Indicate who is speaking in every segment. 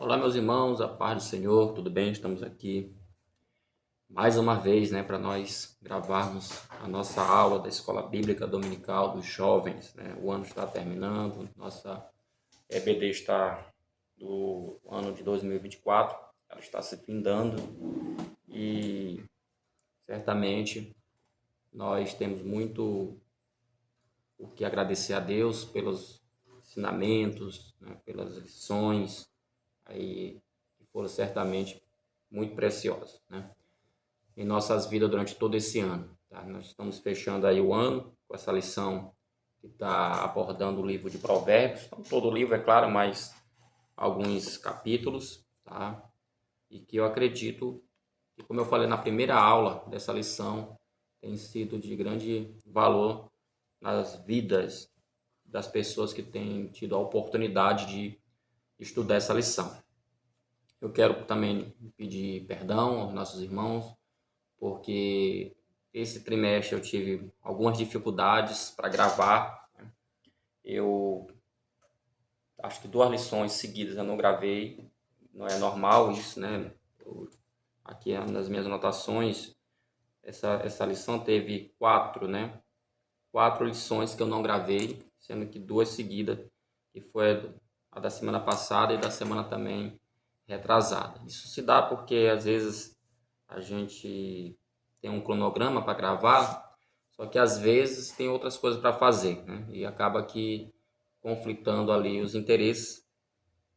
Speaker 1: Olá, meus irmãos, a paz do Senhor, tudo bem? Estamos aqui mais uma vez, para nós gravarmos a nossa aula da Escola Bíblica Dominical dos Jovens, né? O ano está terminando, nossa EBD está do ano de 2024, ela está se findando e certamente nós temos muito o que agradecer a Deus pelos ensinamentos, né? Pelas lições aí que foram certamente muito preciosas, né? Em nossas vidas durante todo esse ano. Tá? Nós estamos fechando aí o ano com essa lição que está abordando o livro de Provérbios. Então, todo o livro, é claro, mas alguns capítulos, tá? E que eu acredito que, como eu falei na primeira aula dessa lição, tem sido de grande valor nas vidas das pessoas que têm tido a oportunidade de estudar essa lição. Eu quero também pedir perdão aos nossos irmãos porque esse trimestre eu tive algumas dificuldades para gravar. Eu acho que 2 lições seguidas eu não gravei, não é normal isso, né? Aqui nas minhas anotações, essa lição teve 4, né? 4 lições que eu não gravei, sendo que 2 seguidas, que foi a da semana passada e da semana também retrasada. Isso se dá porque às vezes a gente tem um cronograma para gravar, só que às vezes tem outras coisas para fazer, né? E acaba que conflitando ali os interesses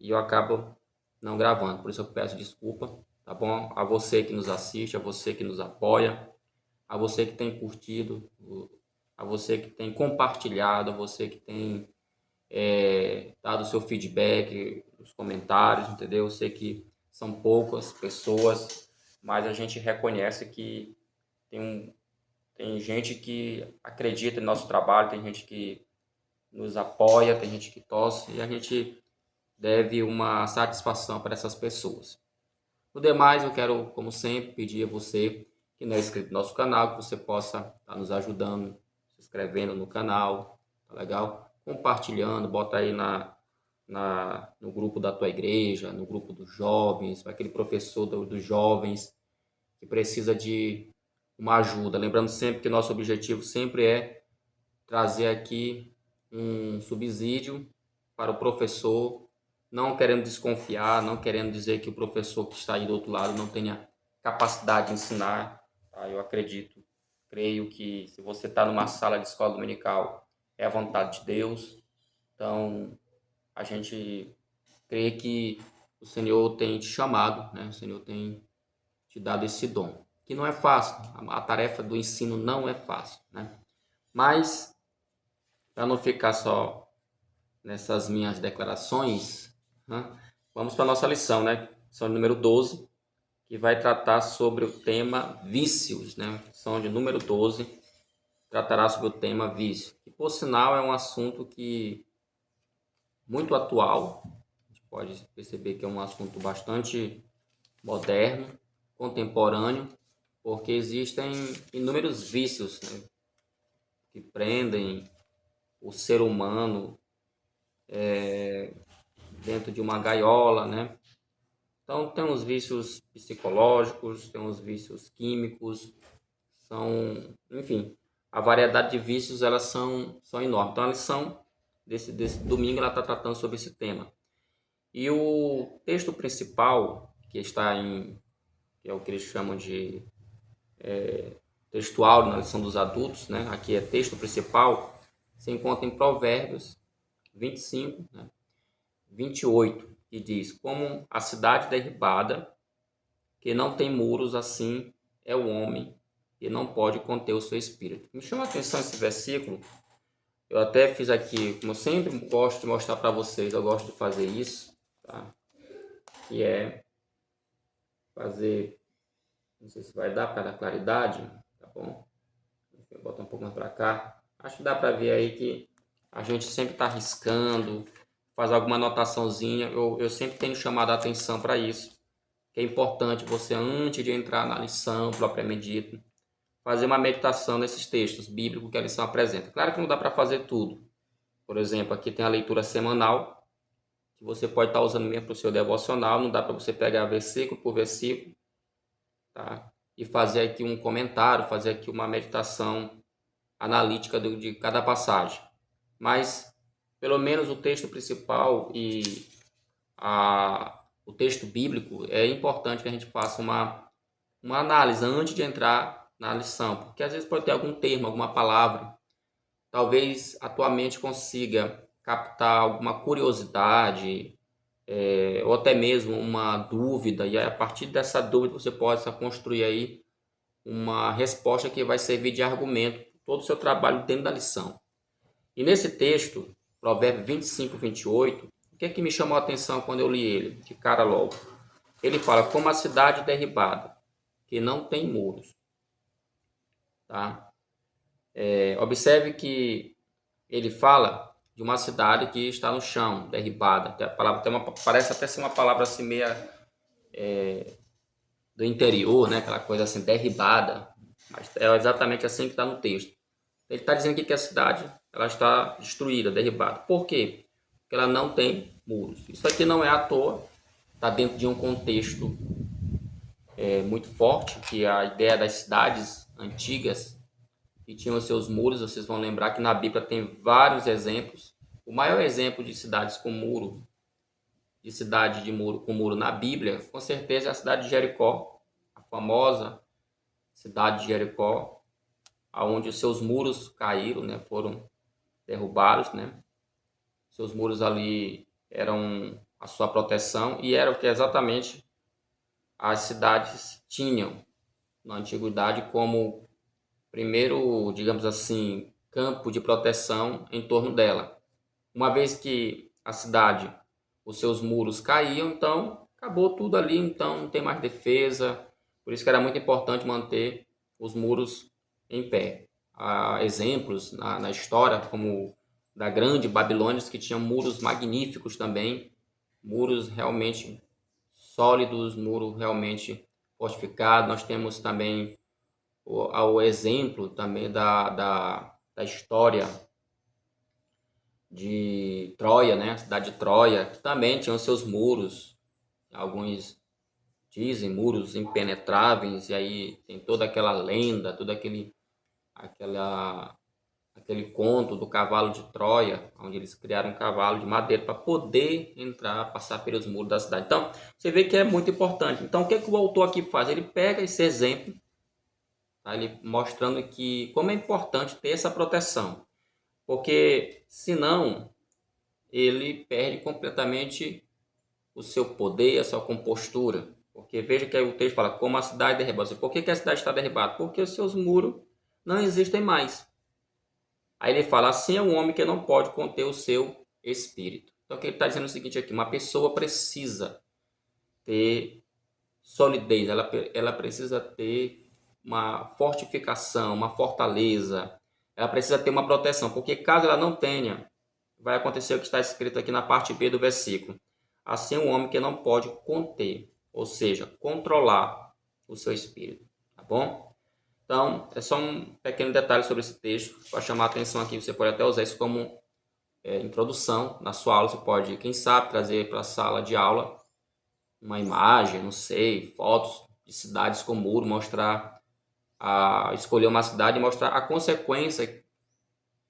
Speaker 1: e eu acabo não gravando. Por isso eu peço desculpa, tá bom? A você que nos assiste, a você que nos apoia, a você que tem curtido, a você que tem compartilhado, a você que tem dado o seu feedback, os comentários, entendeu? Eu sei que são poucas pessoas, mas a gente reconhece que tem gente que acredita no nosso trabalho, tem gente que nos apoia, tem gente que torce e a gente deve uma satisfação para essas pessoas. No demais, eu quero, como sempre, pedir a você que não é inscrito no nosso canal, que você possa estar nos ajudando, se inscrevendo no canal, tá legal? Compartilhando, bota aí no grupo da tua igreja, no grupo dos jovens, aquele professor dos jovens que precisa de uma ajuda. Lembrando sempre que nosso objetivo sempre é trazer aqui um subsídio para o professor, não querendo desconfiar, não querendo dizer que o professor que está aí do outro lado não tenha capacidade de ensinar. Tá? Eu acredito, creio que se você está numa sala de escola dominical, é a vontade de Deus. Então, a gente crê que o Senhor tem te chamado, né? O Senhor tem te dado esse dom, que não é fácil, a tarefa do ensino não é fácil, né? Mas, para não ficar só nessas minhas declarações, né, vamos para a nossa lição, né? Lição número 12, que vai tratar sobre o tema vícios, né? Lição de número 12 tratará sobre o tema vício, que por sinal é um assunto que muito atual, a gente pode perceber que é um assunto bastante moderno, contemporâneo, porque existem inúmeros vícios, né, que prendem o ser humano dentro de uma gaiola, né? Então tem os vícios psicológicos, tem os vícios químicos, enfim, a variedade de vícios elas são enormes. Então a lição desse domingo ela está tratando sobre esse tema. E o texto principal que está que é o que eles chamam de textual na lição dos adultos, né? Aqui é texto principal, se encontra em Provérbios 25, né? 28, que diz: como a cidade derribada, que não tem muros, assim é o homem, que não pode conter o seu espírito. Me chama a atenção esse versículo. Eu até fiz aqui, como eu sempre gosto de mostrar para vocês, eu gosto de fazer isso, tá? Que é fazer, não sei se vai dar para dar claridade, tá bom? Vou botar um pouco mais para cá. Acho que dá para ver aí que a gente sempre está riscando, faz alguma anotaçãozinha. Eu sempre tenho chamado a atenção para isso, que é importante você, antes de entrar na lição propriamente dita, fazer uma meditação nesses textos bíblicos que a lição apresenta. Claro que não dá para fazer tudo. Por exemplo, aqui tem a leitura semanal, que você pode estar usando mesmo para o seu devocional. Não dá para você pegar versículo por versículo, tá? E fazer aqui um comentário, fazer aqui uma meditação analítica de cada passagem. Mas, pelo menos o texto principal e o texto bíblico, é importante que a gente faça uma análise antes de entrar na lição, porque às vezes pode ter algum termo, alguma palavra, talvez a tua mente consiga captar alguma curiosidade, ou até mesmo uma dúvida, e aí, a partir dessa dúvida você possa construir aí uma resposta que vai servir de argumento para todo o seu trabalho dentro da lição. E nesse texto, Provérbio 25, 28, o que é que me chamou a atenção quando eu li ele, de cara logo? Ele fala, como a cidade derribada, que não tem muros. Tá? Observe que ele fala de uma cidade que está no chão, derribada. A palavra parece até ser uma palavra assim meia do interior, né? Aquela coisa assim, derribada. Mas é exatamente assim que está no texto. Ele está dizendo aqui que a cidade ela está destruída, derribada. Por quê? Porque ela não tem muros. Isso aqui não é à toa, está dentro de um contexto muito forte, que é a ideia das cidades antigas que tinham seus muros. Vocês vão lembrar que na Bíblia tem vários exemplos. O maior exemplo de cidades com muro, de cidade de muro com muro na Bíblia, com certeza é a cidade de Jericó, a famosa cidade de Jericó, aonde os seus muros caíram, né, foram derrubados, né? Seus muros ali eram a sua proteção e era o que exatamente as cidades tinham na antiguidade como primeiro, digamos assim, campo de proteção em torno dela. Uma vez que a cidade, os seus muros caíam, então acabou tudo ali, então não tem mais defesa. Por isso que era muito importante manter os muros em pé. Há exemplos na história, como da grande Babilônia, que tinha muros magníficos também, muros realmente sólidos, muro realmente fortificado. Nós temos também o exemplo também da história de Troia, né? A cidade de Troia, que também tinha os seus muros, alguns dizem muros impenetráveis, e aí tem toda aquela lenda, aquele conto do cavalo de Troia, onde eles criaram um cavalo de madeira para poder entrar, passar pelos muros da cidade. Então, você vê que é muito importante. Então, o que é que o autor aqui faz? Ele pega esse exemplo, tá? Ele mostrando que como é importante ter essa proteção, porque senão ele perde completamente o seu poder, a sua compostura. Porque veja que aí o texto fala como a cidade derribada. Por que a cidade está derribada? Porque os seus muros não existem mais. Aí ele fala, assim é um homem que não pode conter o seu espírito. Então, o que ele está dizendo é o seguinte aqui, uma pessoa precisa ter solidez, ela precisa ter uma fortificação, uma fortaleza, ela precisa ter uma proteção, porque caso ela não tenha, vai acontecer o que está escrito aqui na parte B do versículo. Assim, um homem que não pode conter, ou seja, controlar o seu espírito, tá bom? Então, é só um pequeno detalhe sobre esse texto, para chamar a atenção aqui. Você pode até usar isso como introdução na sua aula. Você pode, quem sabe, trazer para a sala de aula uma imagem, não sei, fotos de cidades com muro, escolher uma cidade e mostrar a consequência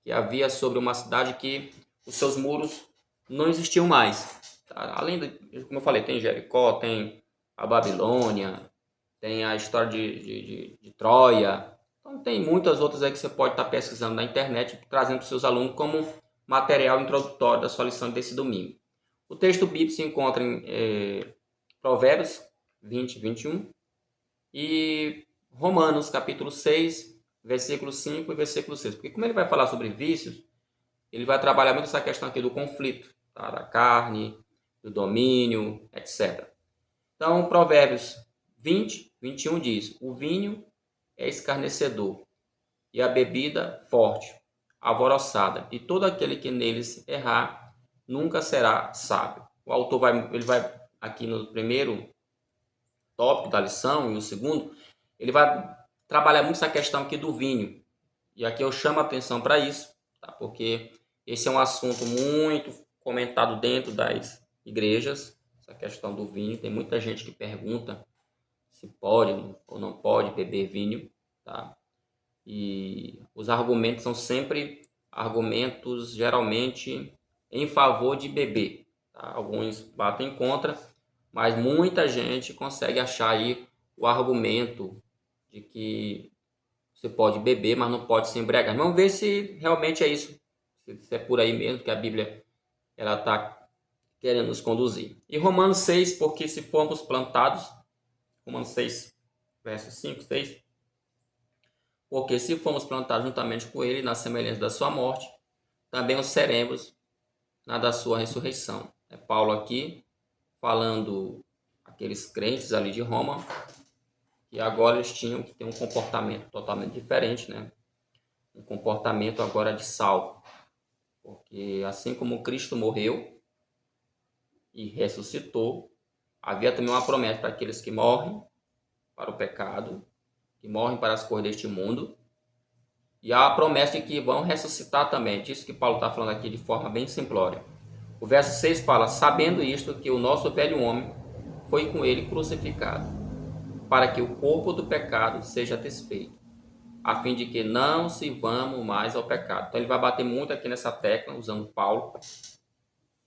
Speaker 1: que havia sobre uma cidade que os seus muros não existiam mais. Tá? Além de, como eu falei, tem Jericó, tem a Babilônia, tem a história de Troia. Então tem muitas outras aí que você pode estar pesquisando na internet, trazendo para os seus alunos como material introdutório da sua lição desse domingo. O texto bíblico se encontra em Provérbios 20, 21 e Romanos capítulo 6, versículo 5 e versículo 6. Porque como ele vai falar sobre vícios, ele vai trabalhar muito essa questão aqui do conflito, tá? Da carne, do domínio, etc. Então, Provérbios 20, 21 diz, o vinho é escarnecedor e a bebida forte, alvoroçada, e todo aquele que neles errar nunca será sábio. O autor ele vai aqui no primeiro tópico da lição e no segundo, ele vai trabalhar muito essa questão aqui do vinho. E aqui eu chamo a atenção para isso, tá? Porque esse é um assunto muito comentado dentro das igrejas, essa questão do vinho. Tem muita gente que pergunta se pode ou não pode beber vinho, tá? E os argumentos são sempre argumentos geralmente em favor de beber, tá? Alguns batem contra, mas muita gente consegue achar aí o argumento de que você pode beber, mas não pode se embriagar. Vamos ver se realmente é isso, se é por aí mesmo que a Bíblia ela está querendo nos conduzir. E Romanos 6, porque se formos plantados, Romanos 6, versos 5, 6, porque se formos plantados juntamente com ele na semelhança da sua morte, também o seremos na da sua ressurreição. É Paulo aqui falando aqueles crentes ali de Roma, que agora eles tinham que ter um comportamento totalmente diferente, né? Um comportamento agora de salvo. Porque assim como Cristo morreu e ressuscitou, havia também uma promessa para aqueles que morrem para o pecado, que morrem para as coisas deste mundo, e há a promessa de que vão ressuscitar também. Disso que Paulo está falando aqui de forma bem simplória. O verso 6 fala: sabendo isto, que o nosso velho homem foi com ele crucificado, para que o corpo do pecado seja desfeito, a fim de que não se vamos mais ao pecado. Então ele vai bater muito aqui nessa tecla, usando Paulo.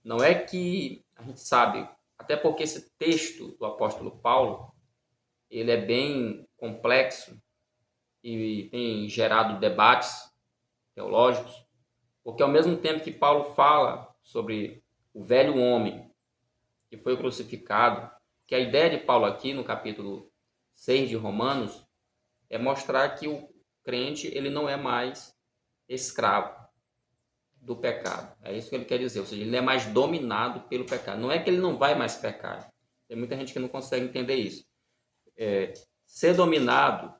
Speaker 1: Não é que a gente sabe, até porque esse texto do apóstolo Paulo, ele é bem complexo e tem gerado debates teológicos, porque ao mesmo tempo que Paulo fala sobre o velho homem que foi crucificado, que a ideia de Paulo aqui no capítulo 6 de Romanos é mostrar que o crente ele não é mais escravo do pecado. É isso que ele quer dizer, ou seja, ele é mais dominado pelo pecado. Não é que ele não vai mais pecar. Tem muita gente que não consegue entender isso. Ser dominado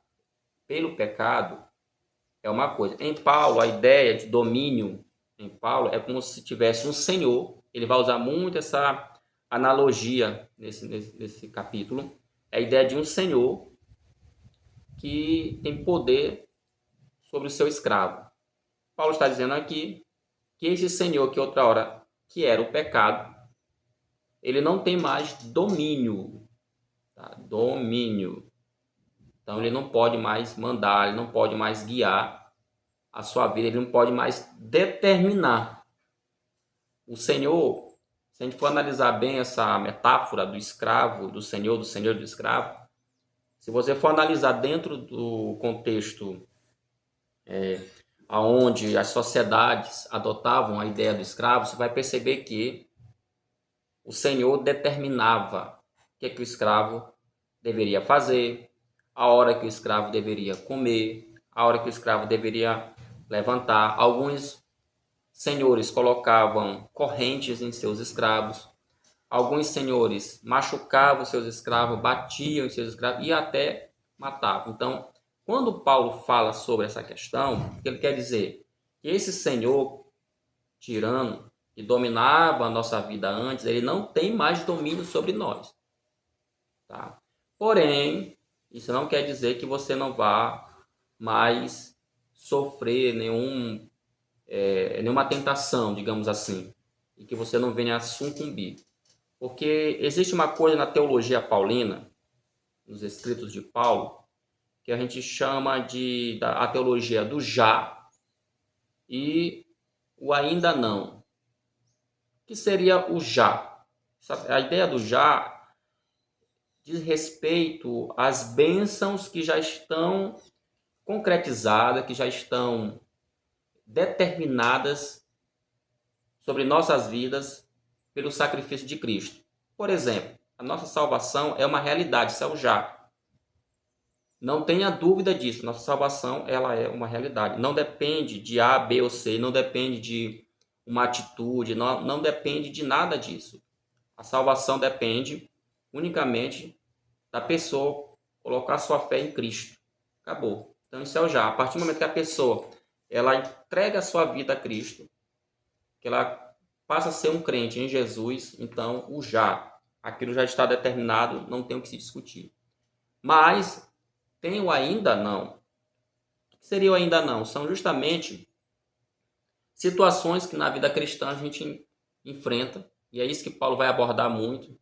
Speaker 1: pelo pecado é uma coisa. Em Paulo, a ideia de domínio em Paulo é como se tivesse um senhor. Ele vai usar muito essa analogia nesse capítulo. É a ideia de um senhor que tem poder sobre o seu escravo. Paulo está dizendo aqui que esse senhor que outra hora, que era o pecado, ele não tem mais domínio. Tá? Domínio. Então ele não pode mais mandar, ele não pode mais guiar a sua vida, ele não pode mais determinar. O Senhor, se a gente for analisar bem essa metáfora do escravo, do senhor e do escravo, se você for analisar dentro do contexto onde as sociedades adotavam a ideia do escravo, você vai perceber que o senhor determinava o que o escravo deveria fazer, a hora que o escravo deveria comer, a hora que o escravo deveria levantar. Alguns senhores colocavam correntes em seus escravos, alguns senhores machucavam seus escravos, batiam em seus escravos e até matavam. Então, quando Paulo fala sobre essa questão, o que ele quer dizer? Que esse senhor tirano que dominava a nossa vida antes, ele não tem mais domínio sobre nós. Tá? Porém, isso não quer dizer que você não vá mais sofrer nenhuma tentação, digamos assim, e que você não venha a sucumbir. Porque existe uma coisa na teologia paulina, nos escritos de Paulo, que a gente chama a teologia do já e o ainda não. O que seria o já? A ideia do já diz respeito às bênçãos que já estão concretizadas, que já estão determinadas sobre nossas vidas pelo sacrifício de Cristo. Por exemplo, a nossa salvação é uma realidade, isso é o já. Não tenha dúvida disso, nossa salvação ela é uma realidade. Não depende de A, B ou C, não depende de uma atitude, não depende de nada disso. A salvação depende unicamente da pessoa colocar sua fé em Cristo. Acabou. Então isso é o já. A partir do momento que a pessoa ela entrega a sua vida a Cristo, que ela passa a ser um crente em Jesus, então o já, aquilo já está determinado, não tem o que se discutir. Mas tem o ainda não. O que seria o ainda não? São justamente situações que na vida cristã a gente enfrenta E é isso que Paulo vai abordar muito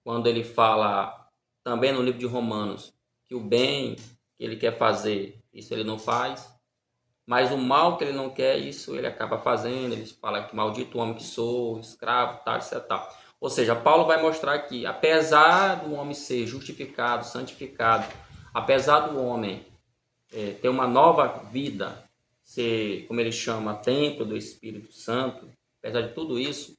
Speaker 1: quando ele fala também no livro de Romanos que o bem que ele quer fazer, isso ele não faz, mas o mal que ele não quer, isso ele acaba fazendo. Ele fala que maldito o homem que sou, escravo, tal, etc. Tal. Ou seja, Paulo vai mostrar que apesar do homem ser justificado, santificado, apesar do homem ter uma nova vida, ser, como ele chama, templo do Espírito Santo, apesar de tudo isso,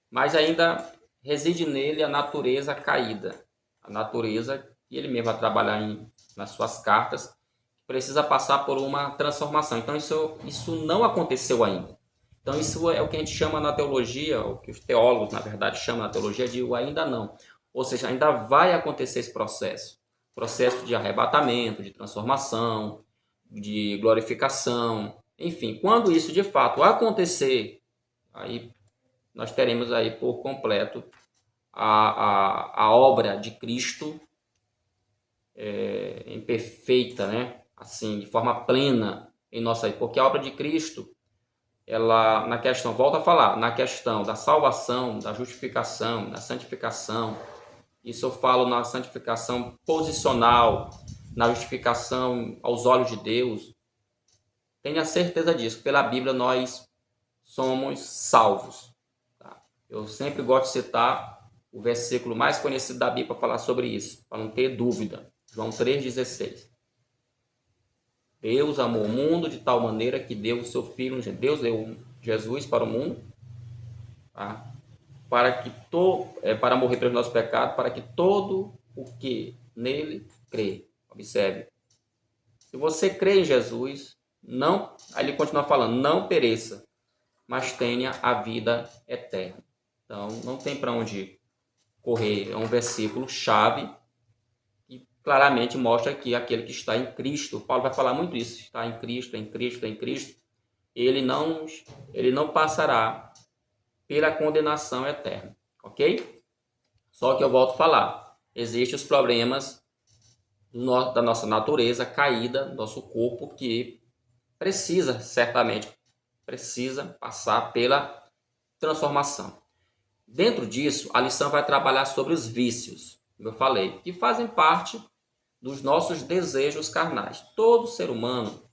Speaker 1: mas ainda reside nele a natureza caída, a natureza que ele mesmo vai trabalhar nas suas cartas, precisa passar por uma transformação. Então isso não aconteceu ainda. Então isso é o que a gente chama na teologia, o que os teólogos na verdade chamam na teologia de o ainda não. Ou seja, ainda vai acontecer esse processo de arrebatamento, de transformação, de glorificação, enfim, quando isso de fato acontecer, aí nós teremos aí por completo a obra de Cristo em perfeita, né? Assim, de forma plena em nossa vida. Porque a obra de Cristo, ela, na questão, volta a falar, na questão da salvação, da justificação, da santificação, isso eu falo na santificação posicional, na justificação aos olhos de Deus, tenha certeza disso. Pela Bíblia nós somos salvos. Tá? Eu sempre gosto de citar o versículo mais conhecido da Bíblia para falar sobre isso, para não ter dúvida. João 3,16. Deus amou o mundo de tal maneira que deu o seu Filho. Deus deu Jesus para o mundo, tá? Para morrer pelos nossos pecados, para que todo o que nele crê. Observe. Se você crê em Jesus, não, aí ele continua falando, não pereça, mas tenha a vida eterna. Então, não tem para onde correr. É um versículo chave que claramente mostra que aquele que está em Cristo, Paulo vai falar muito isso, está em Cristo, em Cristo, em Cristo, ele não passará pela condenação eterna, ok? Só que eu volto a falar, existem os problemas da nossa natureza caída, do nosso corpo, que certamente precisa passar pela transformação. Dentro disso, a lição vai trabalhar sobre os vícios, como eu falei, que fazem parte dos nossos desejos carnais. Todo ser humano,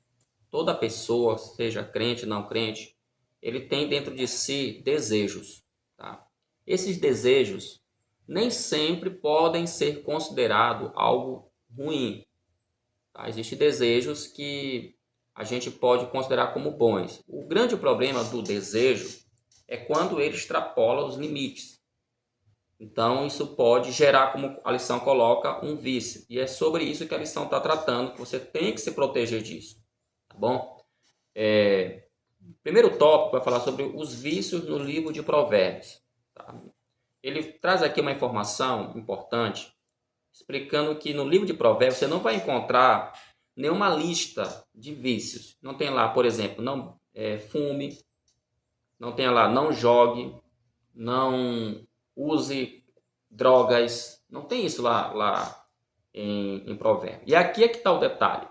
Speaker 1: toda pessoa, seja crente ou não crente, ele tem dentro de si desejos. Tá? Esses desejos nem sempre podem ser considerados algo ruim. Tá? Existem desejos que a gente pode considerar como bons. O grande problema do desejo é quando ele extrapola os limites. Então, isso pode gerar, como a lição coloca, um vício. E é sobre isso que a lição está tratando, que você tem que se proteger disso. Tá bom? Primeiro tópico vai falar sobre os vícios no livro de Provérbios. Tá? Ele traz aqui uma informação importante, explicando que no livro de Provérbios você não vai encontrar nenhuma lista de vícios. Não tem lá, por exemplo, não fume, não tem lá, não jogue, não use drogas, não tem isso lá em Provérbios. E aqui é que está o detalhe.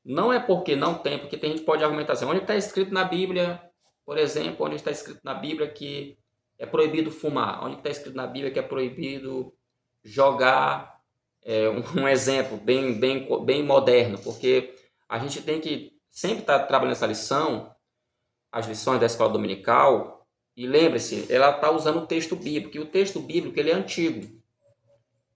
Speaker 1: Não é porque não tem, porque tem gente que pode argumentar assim, onde está escrito na Bíblia, por exemplo, onde está escrito na Bíblia que é proibido fumar, onde está escrito na Bíblia que é proibido jogar, um exemplo bem moderno, porque a gente tem que sempre estar trabalhando essa lição, as lições da escola dominical, e lembre-se, ela está usando o texto bíblico, e o texto bíblico ele é antigo.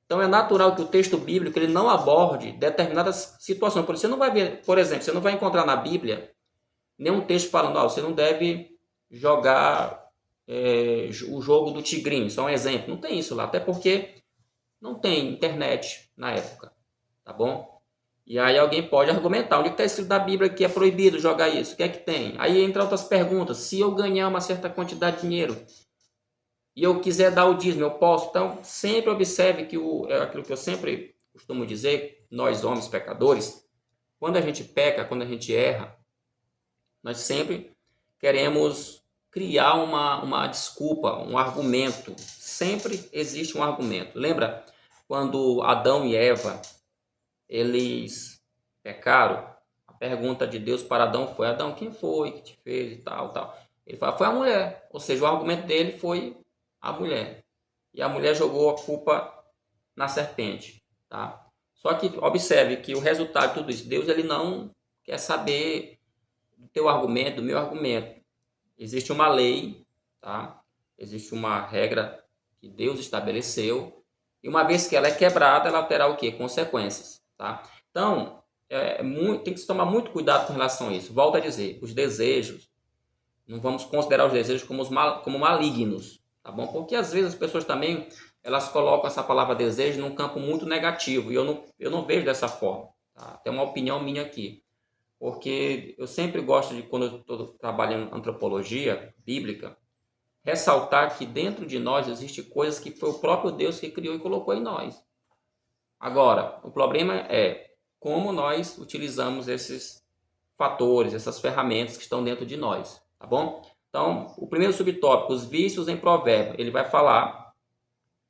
Speaker 1: Então é natural que o texto bíblico ele não aborde determinadas situações. Por isso você não vai ver, por exemplo, você não vai encontrar na Bíblia nenhum texto falando, você não deve jogar o jogo do tigrinho, só um exemplo. Não tem isso lá, até porque não tem internet na época, tá bom? E aí alguém pode argumentar, onde está escrito na Bíblia que é proibido jogar isso? O que é que tem? Aí entra outras perguntas, se eu ganhar uma certa quantidade de dinheiro e eu quiser dar o dízimo, eu posso? Então, sempre observe que aquilo que eu sempre costumo dizer, nós homens pecadores, quando a gente peca, quando a gente erra, nós sempre queremos criar uma desculpa, um argumento. Sempre existe um argumento. Lembra quando Adão e Eva, eles pecaram? A pergunta de Deus para Adão foi, Adão, quem foi que te fez e tal, tal? Ele fala, foi a mulher. Ou seja, o argumento dele foi a mulher. E a mulher jogou a culpa na serpente, tá? Só que observe que o resultado de tudo isso, Deus ele não quer saber do teu argumento, do meu argumento. Existe uma lei, tá? Existe uma regra que Deus estabeleceu, e uma vez que ela é quebrada, ela terá o quê? Consequências, tá? Então, tem que se tomar muito cuidado com relação a isso. Volto a dizer, os desejos, não vamos considerar os desejos como malignos, tá bom? Porque às vezes as pessoas também, elas colocam essa palavra desejo num campo muito negativo, e eu não vejo dessa forma, tá? Tem uma opinião minha aqui. Porque eu sempre gosto de, quando eu estou trabalhando em antropologia bíblica, ressaltar que dentro de nós existe coisas que foi o próprio Deus que criou e colocou em nós. Agora, o problema é como nós utilizamos esses fatores, essas ferramentas que estão dentro de nós, tá bom? Então, o primeiro subtópico, os vícios em provérbio, ele vai falar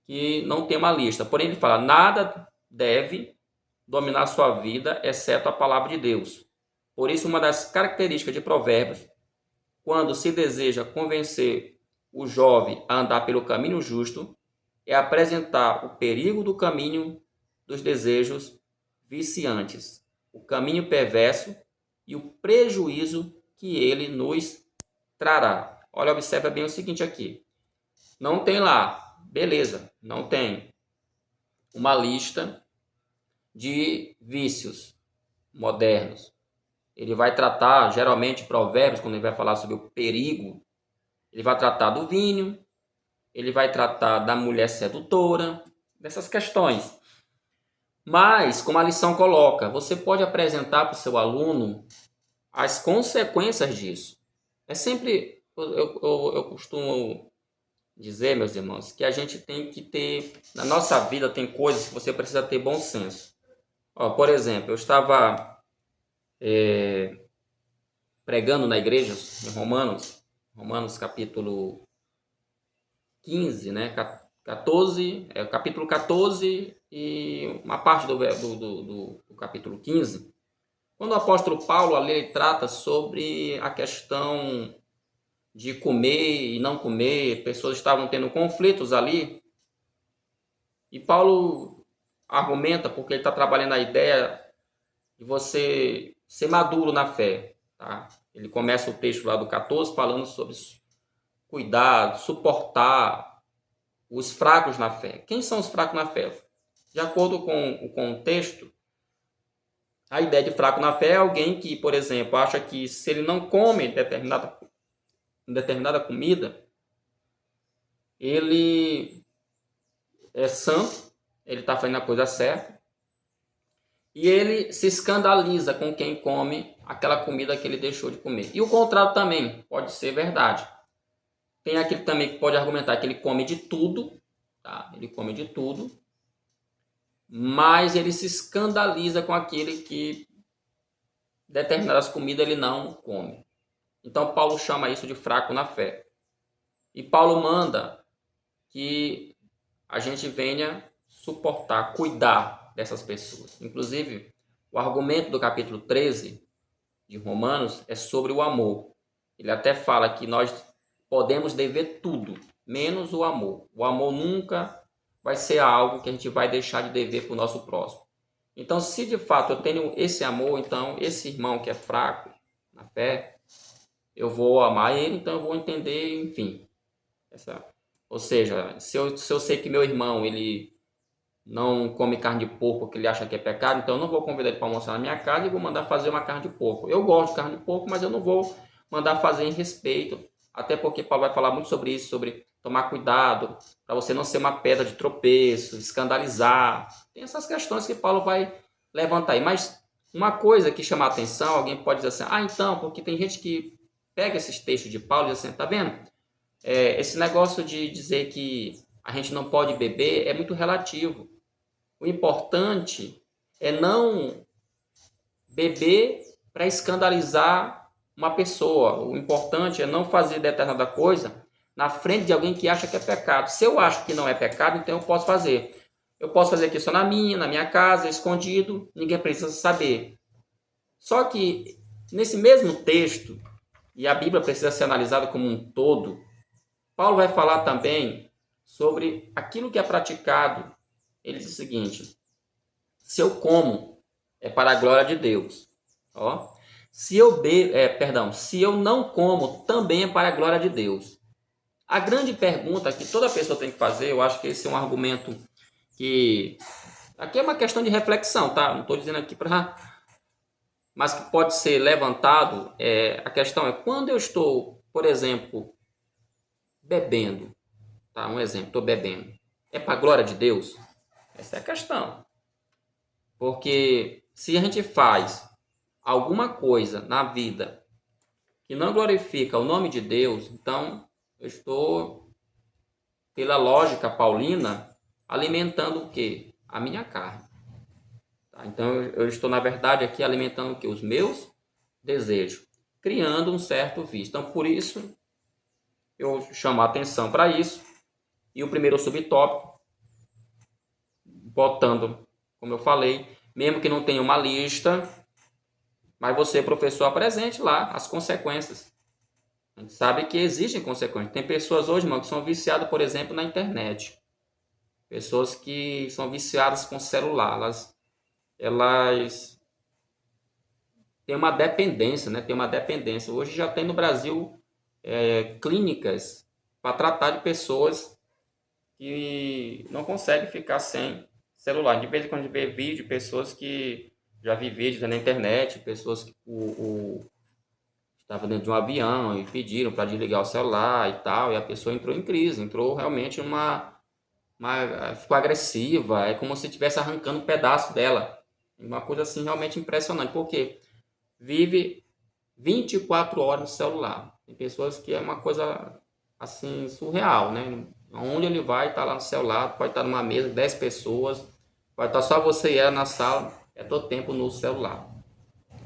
Speaker 1: que não tem uma lista, porém ele fala, nada deve dominar sua vida, exceto a palavra de Deus. Por isso, uma das características de provérbios, quando se deseja convencer o jovem a andar pelo caminho justo, é apresentar o perigo do caminho dos desejos viciantes, o caminho perverso e o prejuízo que ele nos trará. Olha, observa bem o seguinte aqui. Não tem lá, beleza, não tem uma lista de vícios modernos. Ele vai tratar, geralmente, provérbios, quando ele vai falar sobre o perigo, ele vai tratar do vinho, ele vai tratar da mulher sedutora, dessas questões. Mas, como a lição coloca, você pode apresentar para o seu aluno as consequências disso. É sempre, eu costumo dizer, meus irmãos, que a gente tem que ter, na nossa vida tem coisas que você precisa ter bom senso. Por exemplo, eu estava pregando na igreja, em Romanos capítulo 15, né? 14, capítulo 14 e uma parte do capítulo 15. Quando o apóstolo Paulo ali ele trata sobre a questão de comer e não comer, pessoas estavam tendo conflitos ali, e Paulo argumenta, porque ele está trabalhando a ideia de você ser maduro na fé, tá? Ele começa o texto lá do 14 falando sobre cuidar, suportar os fracos na fé. Quem são os fracos na fé? De acordo com o contexto, a ideia de fraco na fé é alguém que, por exemplo, acha que se ele não come determinada comida, ele é santo, ele está fazendo a coisa certa, e ele se escandaliza com quem come aquela comida que ele deixou de comer. E o contrário também pode ser verdade. Tem aquele também que pode argumentar que ele come de tudo, tá? Ele come de tudo, mas ele se escandaliza com aquele que determinadas comidas ele não come. Então Paulo chama isso de fraco na fé. E Paulo manda que a gente venha suportar, cuidar dessas pessoas. Inclusive, o argumento do capítulo 13 de Romanos é sobre o amor. Ele até fala que nós podemos dever tudo, menos o amor. O amor nunca vai ser algo que a gente vai deixar de dever para o nosso próximo. Então, se de fato eu tenho esse amor, então esse irmão que é fraco na fé, eu vou amar ele, então eu vou entender, enfim. Ou seja, se eu sei que meu irmão ele não come carne de porco porque ele acha que é pecado, então eu não vou convidar ele para almoçar na minha casa e vou mandar fazer uma carne de porco. Eu gosto de carne de porco, mas eu não vou mandar fazer em respeito, até porque Paulo vai falar muito sobre isso, sobre tomar cuidado, para você não ser uma pedra de tropeço, escandalizar. Tem essas questões que Paulo vai levantar aí. Mas uma coisa que chama a atenção, alguém pode dizer assim, então, porque tem gente que pega esses textos de Paulo e diz assim, tá vendo? Esse negócio de dizer que a gente não pode beber é muito relativo. O importante é não beber para escandalizar uma pessoa. O importante é não fazer determinada coisa na frente de alguém que acha que é pecado. Se eu acho que não é pecado, então eu posso fazer. Eu posso fazer aqui só na minha casa, escondido, ninguém precisa saber. Só que nesse mesmo texto, e a Bíblia precisa ser analisada como um todo, Paulo vai falar também sobre aquilo que é praticado. Ele diz o seguinte: se eu como, é para a glória de Deus. Ó. Se eu não como, também é para a glória de Deus. A grande pergunta que toda pessoa tem que fazer, eu acho que esse é um argumento que... Aqui é uma questão de reflexão, tá? Não estou dizendo aqui para... Mas que pode ser levantado, a questão é, quando eu estou, por exemplo, bebendo, tá? Um exemplo, estou bebendo. É para a glória de Deus? Essa é a questão. Porque se a gente faz alguma coisa na vida que não glorifica o nome de Deus, então eu estou, pela lógica paulina, alimentando o quê? A minha carne. Tá? Então eu estou, na verdade, aqui alimentando o quê? Os meus desejos, criando um certo vício. Então, por isso, eu chamo a atenção para isso. E o primeiro subtópico, botando, como eu falei, mesmo que não tenha uma lista, mas você, professor, apresente lá as consequências. A gente sabe que existem consequências. Tem pessoas hoje, mano, que são viciadas, por exemplo, na internet. Pessoas que são viciadas com celular. Elas têm uma dependência, né? Tem uma dependência. Hoje já tem no Brasil clínicas para tratar de pessoas que não conseguem ficar sem celular. De vez em quando a gente vê vídeo de pessoas que... Já vi vídeos na internet, pessoas que estava dentro de um avião e pediram para desligar o celular e tal, e a pessoa entrou em crise, entrou realmente ficou agressiva, é como se estivesse arrancando um pedaço dela. Uma coisa assim realmente impressionante, porque vive 24 horas no celular. Tem pessoas que é uma coisa assim surreal, né? Onde ele vai, está lá no celular, pode estar numa mesa, 10 pessoas, pode estar só você e ela na sala, é todo tempo no celular.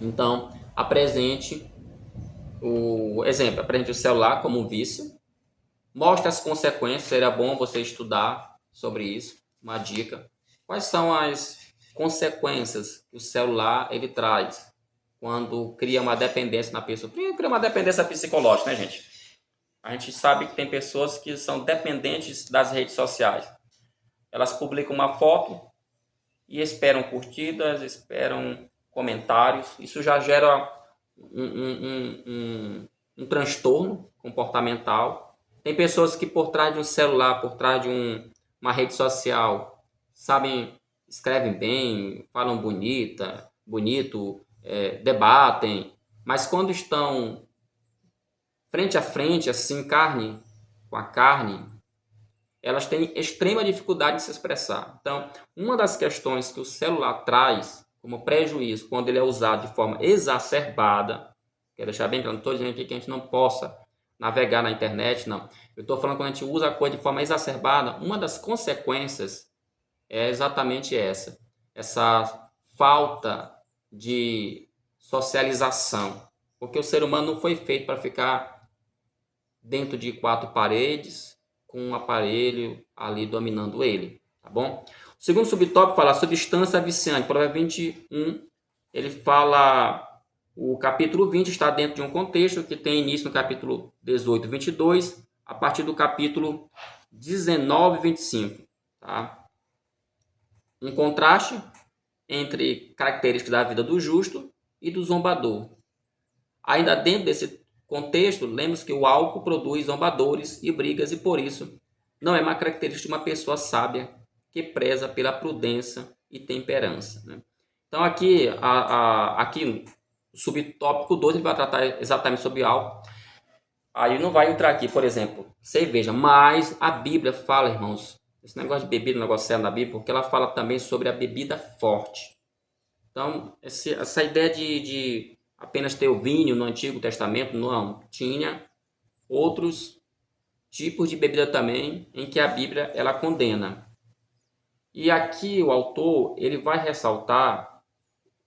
Speaker 1: Então, apresente apresente o celular como um vício, mostre as consequências, seria bom você estudar sobre isso, uma dica. Quais são as consequências que o celular ele traz quando cria uma dependência na pessoa? Primeiro, cria uma dependência psicológica, né, gente? A gente sabe que tem pessoas que são dependentes das redes sociais. Elas publicam uma foto e esperam curtidas, esperam comentários. Isso já gera um transtorno comportamental. Tem pessoas que por trás de um celular, por trás de uma rede social, escrevem bem, falam bonito, debatem, mas quando estão frente a frente, assim, carne com a carne, elas têm extrema dificuldade de se expressar. Então, uma das questões que o celular traz como prejuízo quando ele é usado de forma exacerbada, quero deixar bem claro, não estou dizendo aqui que a gente não possa navegar na internet, não. Eu estou falando quando a gente usa a coisa de forma exacerbada, uma das consequências é exatamente essa falta de socialização, porque o ser humano não foi feito para ficar dentro de quatro paredes, com um aparelho ali dominando ele, tá bom? O segundo subtópico fala substância viciante. Provérbio 21, ele fala, o capítulo 20 está dentro de um contexto que tem início no capítulo 18, 22, a partir do capítulo 19, 25, tá? Um contraste entre características da vida do justo e do zombador. Ainda dentro desse contexto, lembre-se que o álcool produz zombadores e brigas e por isso não é uma característica de uma pessoa sábia que preza pela prudência e temperança, né? Então aqui, aqui o subtópico 2 ele vai tratar exatamente sobre álcool. Aí não vai entrar aqui, por exemplo, cerveja, mas a Bíblia fala, irmãos, esse negócio de bebida, negócio sério na Bíblia, porque ela fala também sobre a bebida forte. Então, essa ideia de apenas ter o vinho no Antigo Testamento, não. Tinha outros tipos de bebida também em que a Bíblia ela condena. E aqui o autor ele vai ressaltar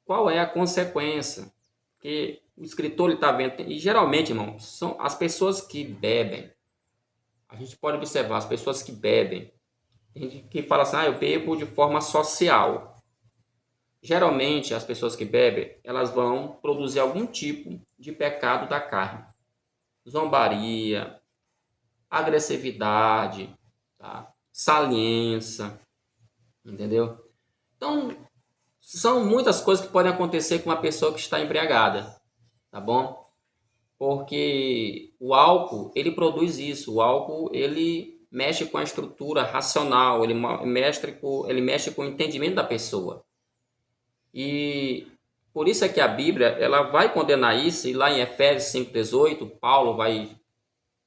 Speaker 1: qual é a consequência. Porque o escritor está vendo, e geralmente, irmão, são as pessoas que bebem. A gente pode observar as pessoas que bebem. Tem gente que fala assim, eu bebo de forma social. Geralmente, as pessoas que bebem, elas vão produzir algum tipo de pecado da carne. Zombaria, agressividade, tá? Saliência, entendeu? Então, são muitas coisas que podem acontecer com uma pessoa que está embriagada, tá bom? Porque o álcool, ele produz isso. O álcool, ele mexe com a estrutura racional, ele mexe com o entendimento da pessoa. E por isso é que a Bíblia, ela vai condenar isso, e lá em Efésios 5,18, Paulo vai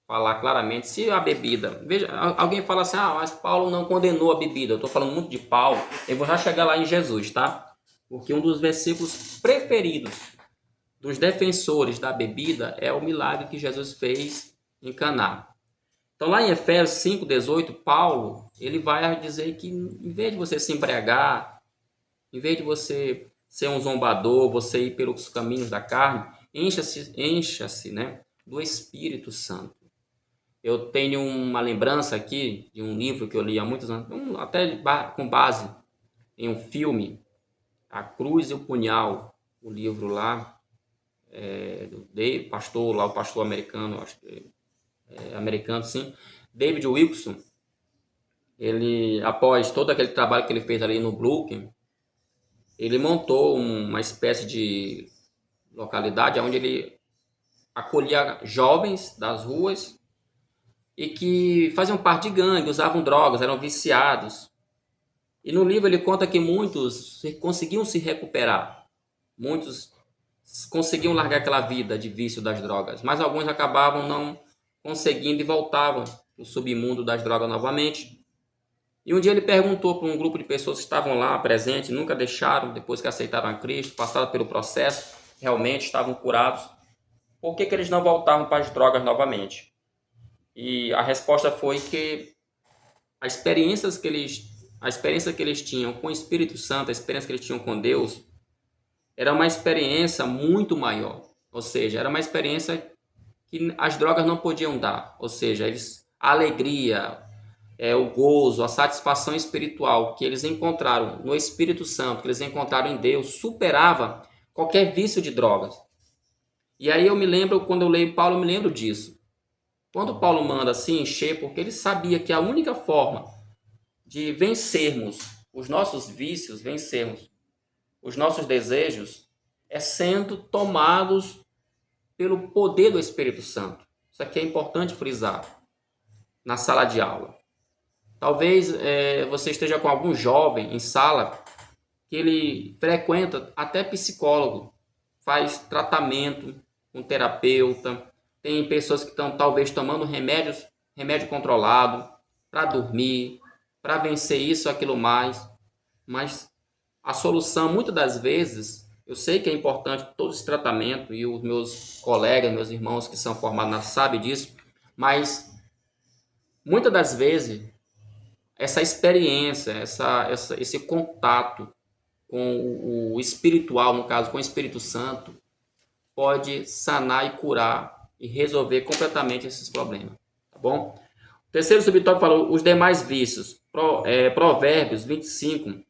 Speaker 1: falar claramente, se a bebida... Veja, alguém fala assim, mas Paulo não condenou a bebida. Eu estou falando muito de Paulo, eu vou já chegar lá em Jesus, tá? Porque um dos versículos preferidos dos defensores da bebida é o milagre que Jesus fez em Caná. Então lá em Efésios 5,18, Paulo, ele vai dizer que em vez de você se embriagar, em vez de você ser um zombador, você ir pelos caminhos da carne, encha-se, né, do Espírito Santo. Eu tenho uma lembrança aqui de um livro que eu li há muitos anos, até com base em um filme, A Cruz e o Punhal, o livro lá, do pastor, lá o pastor americano, acho que americano sim, David Wilkerson. Ele, após todo aquele trabalho que ele fez ali no Brooklyn, ele montou uma espécie de localidade onde ele acolhia jovens das ruas e que faziam parte de gangue, usavam drogas, eram viciados. E no livro ele conta que muitos conseguiam se recuperar, muitos conseguiam largar aquela vida de vício das drogas, mas alguns acabavam não conseguindo e voltavam para o submundo das drogas novamente. E um dia ele perguntou para um grupo de pessoas que estavam lá presentes, nunca deixaram, depois que aceitaram a Cristo, passaram pelo processo, realmente estavam curados, por que eles não voltavam para as drogas novamente? E a resposta foi que a experiência que eles tinham com o Espírito Santo, a experiência que eles tinham com Deus, era uma experiência muito maior. Ou seja, era uma experiência que as drogas não podiam dar. Ou seja, a alegria, o gozo, a satisfação espiritual que eles encontraram no Espírito Santo, que eles encontraram em Deus, superava qualquer vício de drogas. E aí eu me lembro, quando eu leio Paulo, eu me lembro disso. Quando Paulo manda se encher, porque ele sabia que a única forma de vencermos os nossos vícios, vencermos os nossos desejos, é sendo tomados pelo poder do Espírito Santo. Isso aqui é importante frisar na sala de aula. Talvez você esteja com algum jovem em sala que ele frequenta até psicólogo, faz tratamento com terapeuta, tem pessoas que estão talvez tomando remédio controlado para dormir, para vencer isso, aquilo mais, mas a solução muitas das vezes, eu sei que é importante todo esse tratamento e os meus colegas, meus irmãos que são formados na sabem disso, mas muitas das vezes essa experiência, esse contato com o espiritual, no caso com o Espírito Santo, pode sanar e curar e resolver completamente esses problemas, tá bom? O terceiro subtópico falou os demais vícios. Provérbios 25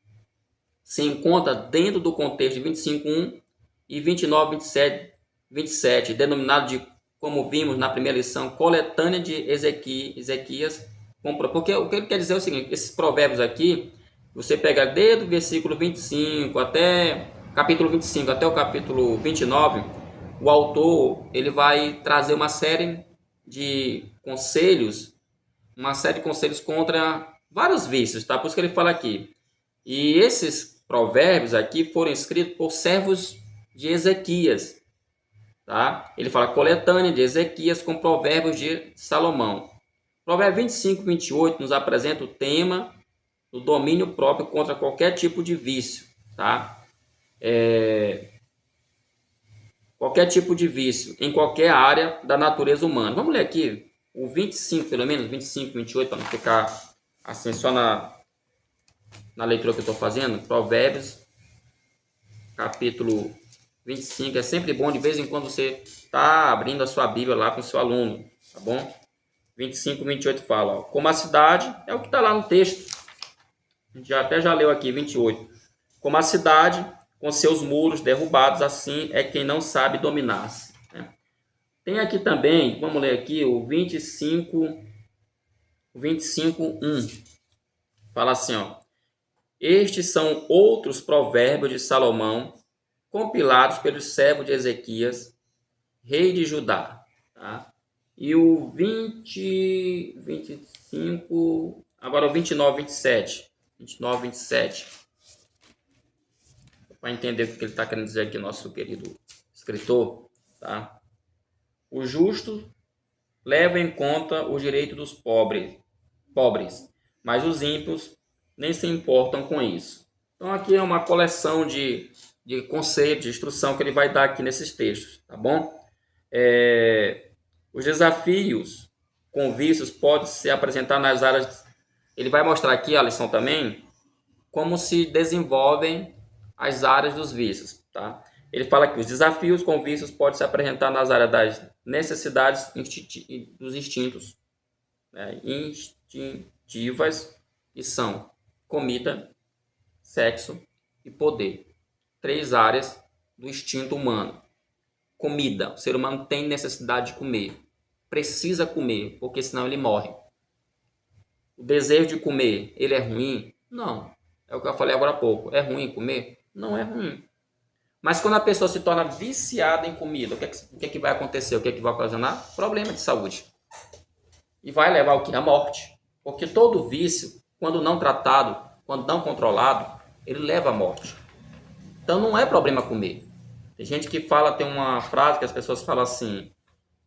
Speaker 1: se encontra dentro do contexto de 25:1 e 29:27, denominado de, como vimos na primeira lição, coletânea de Ezequias. Porque o que ele quer dizer é o seguinte, esses provérbios aqui, você pega desde o versículo 25 até capítulo 25 até o capítulo 29, o autor ele vai trazer uma série de conselhos contra vários vícios, tá? Por isso que ele fala aqui. E esses provérbios aqui foram escritos por servos de Ezequias, tá? Ele fala coletânea de Ezequias com provérbios de Salomão. Provérbio 25:28 nos apresenta o tema do domínio próprio contra qualquer tipo de vício, tá? Qualquer tipo de vício em qualquer área da natureza humana. Vamos ler aqui o 25, pelo menos 25, 28, para não ficar assim só na leitura que eu estou fazendo. Provérbios, capítulo 25. É sempre bom, de vez em quando, você está abrindo a sua Bíblia lá com o seu aluno, tá bom? 25, 28 fala, ó, como a cidade, é o que está lá no texto. A gente já leu aqui, 28. Como a cidade, com seus muros derrubados, assim é quem não sabe dominar-se. Né? Tem aqui também, vamos ler aqui, o 25, O 25:1 fala assim, ó: estes são outros provérbios de Salomão, compilados pelo servo de Ezequias, rei de Judá. Tá? E o 25, agora o 29, 27. 29, 27. Para entender o que ele está querendo dizer aqui, nosso querido escritor. Tá? O justo leva em conta o direito dos pobres, mas os ímpios nem se importam com isso. Então aqui é uma coleção de conceitos, de instrução que ele vai dar aqui nesses textos, tá bom? Os desafios com vícios podem se apresentar nas áreas... Ele vai mostrar aqui a lição também como se desenvolvem as áreas dos vícios, tá? Ele fala que os desafios com vícios podem se apresentar nas áreas das necessidades dos instintos, né? Instintivas, e são comida, sexo e poder. 3 áreas do instinto humano. Comida. O ser humano tem necessidade de comer. Precisa comer, porque senão ele morre. O desejo de comer, ele é ruim? Não. É o que eu falei agora há pouco. É ruim comer? Não é ruim. Mas quando a pessoa se torna viciada em comida, o que é que vai acontecer? O que é que vai ocasionar? Problema de saúde. E vai levar o que? A morte. Porque todo vício, quando não tratado, quando não controlado, ele leva à morte. Então não é problema comer. Tem gente que fala, tem uma frase que as pessoas falam assim: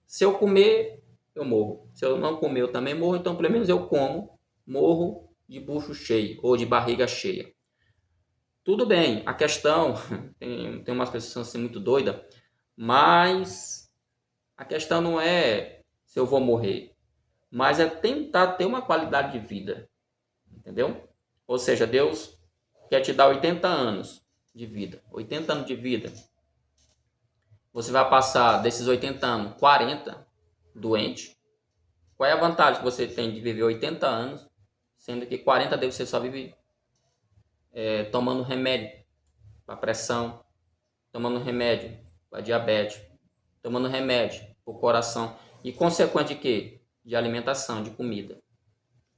Speaker 1: se eu comer, eu morro. Se eu não comer, eu também morro. Então pelo menos eu como, morro de bucho cheio ou de barriga cheia. Tudo bem, a questão, tem umas pessoas assim muito doidas, mas a questão não é se eu vou morrer, mas é tentar ter uma qualidade de vida, entendeu? Ou seja, Deus quer te dar 80 anos de vida, 80 anos de vida. Você vai passar desses 80 anos, 40 doente. Qual é a vantagem que você tem de viver 80 anos, sendo que 40 deles você só vive tomando remédio para pressão, tomando remédio para diabetes, tomando remédio para o coração e consequente de quê? De alimentação, de comida.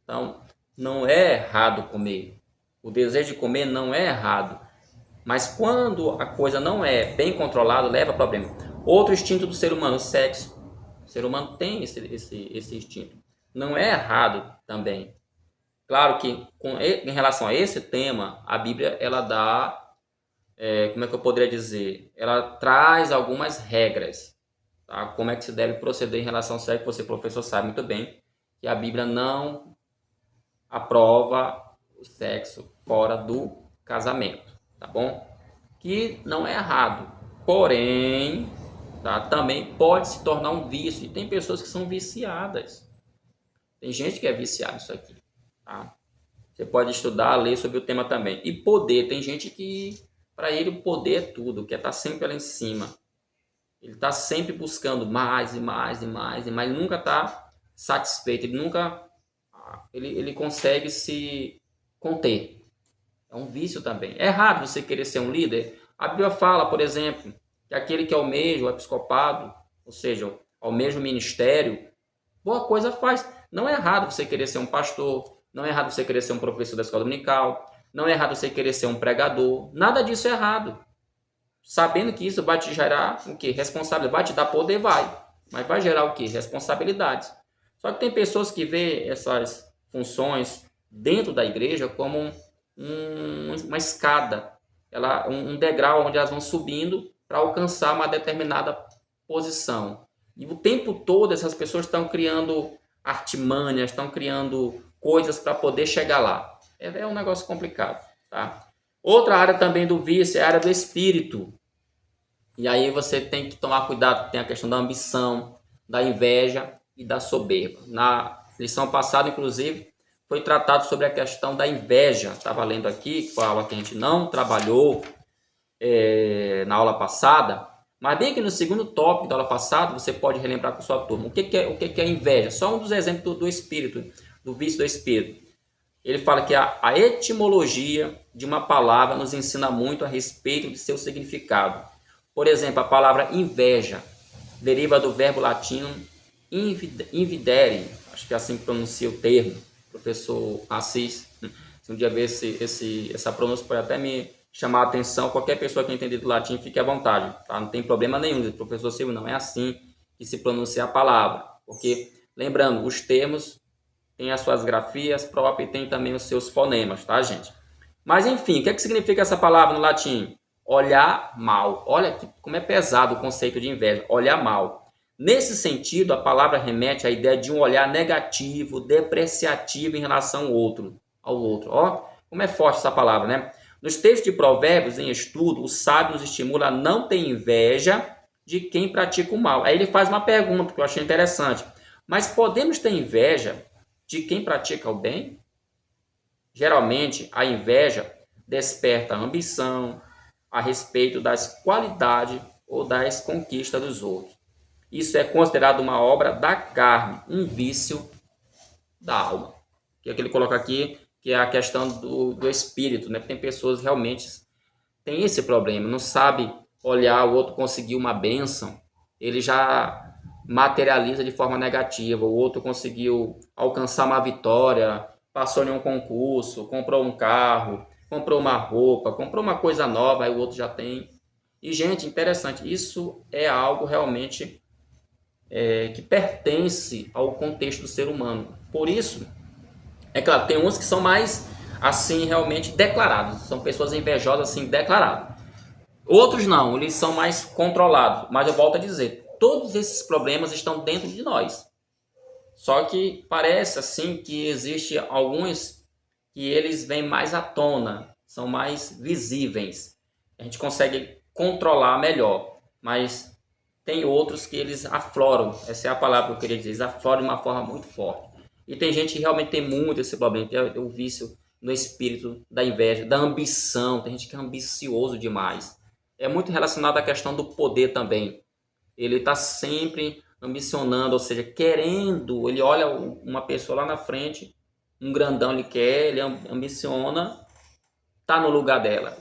Speaker 1: Então, não é errado comer. O desejo de comer não é errado. Mas quando a coisa não é bem controlada, leva a problema. Outro instinto do ser humano, o sexo. O ser humano tem esse instinto. Não é errado também. Claro que em relação a esse tema, a Bíblia ela dá, como é que eu poderia dizer? Ela traz algumas regras, tá? Como é que se deve proceder em relação ao sexo. Você, professor, sabe muito bem que a Bíblia não aprova o sexo fora do casamento, tá bom? Que não é errado, porém, tá? Também pode se tornar um vício. E tem pessoas que são viciadas. Tem gente que é viciada nisso aqui, tá? Você pode estudar, ler sobre o tema também. E poder, tem gente que, para ele, o poder é tudo, quer estar sempre lá em cima. Ele está sempre buscando mais e mais e mais e mais, ele nunca está satisfeito, ele nunca ele consegue se conter. É um vício também. É errado você querer ser um líder. A Bíblia fala, por exemplo, que aquele que almeja o episcopado, ou seja, almeja o ministério, boa coisa faz. Não é errado você querer ser um pastor, não é errado você querer ser um professor da escola dominical, não é errado você querer ser um pregador, nada disso é errado. Sabendo que isso vai te gerar o quê? Responsabilidade. Vai te dar poder, vai. Mas vai gerar o quê? Responsabilidades. Só que tem pessoas que vê essas funções dentro da igreja como uma escada, um degrau onde elas vão subindo para alcançar uma determinada posição. E o tempo todo essas pessoas estão criando artimanhas, estão criando coisas para poder chegar lá. É um negócio complicado, tá? Outra área também do vício é a área do espírito. E aí você tem que tomar cuidado, tem a questão da ambição, da inveja e da soberba. Na lição passada, inclusive, foi tratado sobre a questão da inveja. Estava lendo aqui, que foi a aula que a gente não trabalhou na aula passada, mas bem que no segundo tópico da aula passada, você pode relembrar com sua turma. O que é inveja? Só um dos exemplos do espírito, do vício do espírito. Ele fala que a etimologia de uma palavra nos ensina muito a respeito de seu significado. Por exemplo, a palavra inveja deriva do verbo latino invidere. acho que é assim que pronuncia o termo, professor Assis. Se um dia ver essa pronúncia pode até me chamar a atenção, qualquer pessoa que entender do latim fique à vontade, tá? Não tem problema nenhum, professor Silvio, não é assim que se pronuncia a palavra, porque, lembrando, os termos têm as suas grafias próprias e tem também os seus fonemas, tá, gente? Mas, enfim, o que significa essa palavra no latim? Olhar mal. Olha como é pesado o conceito de inveja, olhar mal. Nesse sentido, a palavra remete à ideia de um olhar negativo, depreciativo em relação ao outro. Ó, como é forte essa palavra, né? Nos textos de Provérbios, em estudo, o sábio nos estimula a não ter inveja de quem pratica o mal. Aí ele faz uma pergunta que eu achei interessante. Mas podemos ter inveja de quem pratica o bem? Geralmente, a inveja desperta a ambição a respeito das qualidades ou das conquistas dos outros. Isso é considerado uma obra da carne, um vício da alma. Que é que ele coloca aqui, que é a questão do espírito, né? Tem pessoas que realmente têm esse problema, não sabe olhar o outro conseguir uma bênção, ele já materializa de forma negativa. O outro conseguiu alcançar uma vitória, passou em um concurso, comprou um carro, comprou uma roupa, comprou uma coisa nova, aí o outro já tem. E, gente, interessante, isso é algo realmente que pertence ao contexto do ser humano. Por isso, é claro, tem uns que são mais, assim, realmente declarados. São pessoas invejosas, assim, declaradas. Outros não, eles são mais controlados. Mas eu volto a dizer, todos esses problemas estão dentro de nós. Só que parece, assim, que existe alguns que eles vêm mais à tona, são mais visíveis. A gente consegue controlar melhor. Mas tem outros que eles afloram, essa é a palavra que eu queria dizer, eles afloram de uma forma muito forte. E tem gente que realmente tem muito esse problema, que é o vício no espírito da inveja, da ambição. Tem gente que é ambicioso demais. É muito relacionado à questão do poder também. Ele está sempre ambicionando, ou seja, querendo. Ele olha uma pessoa lá na frente, um grandão ele quer, ele ambiciona, tá no lugar dela.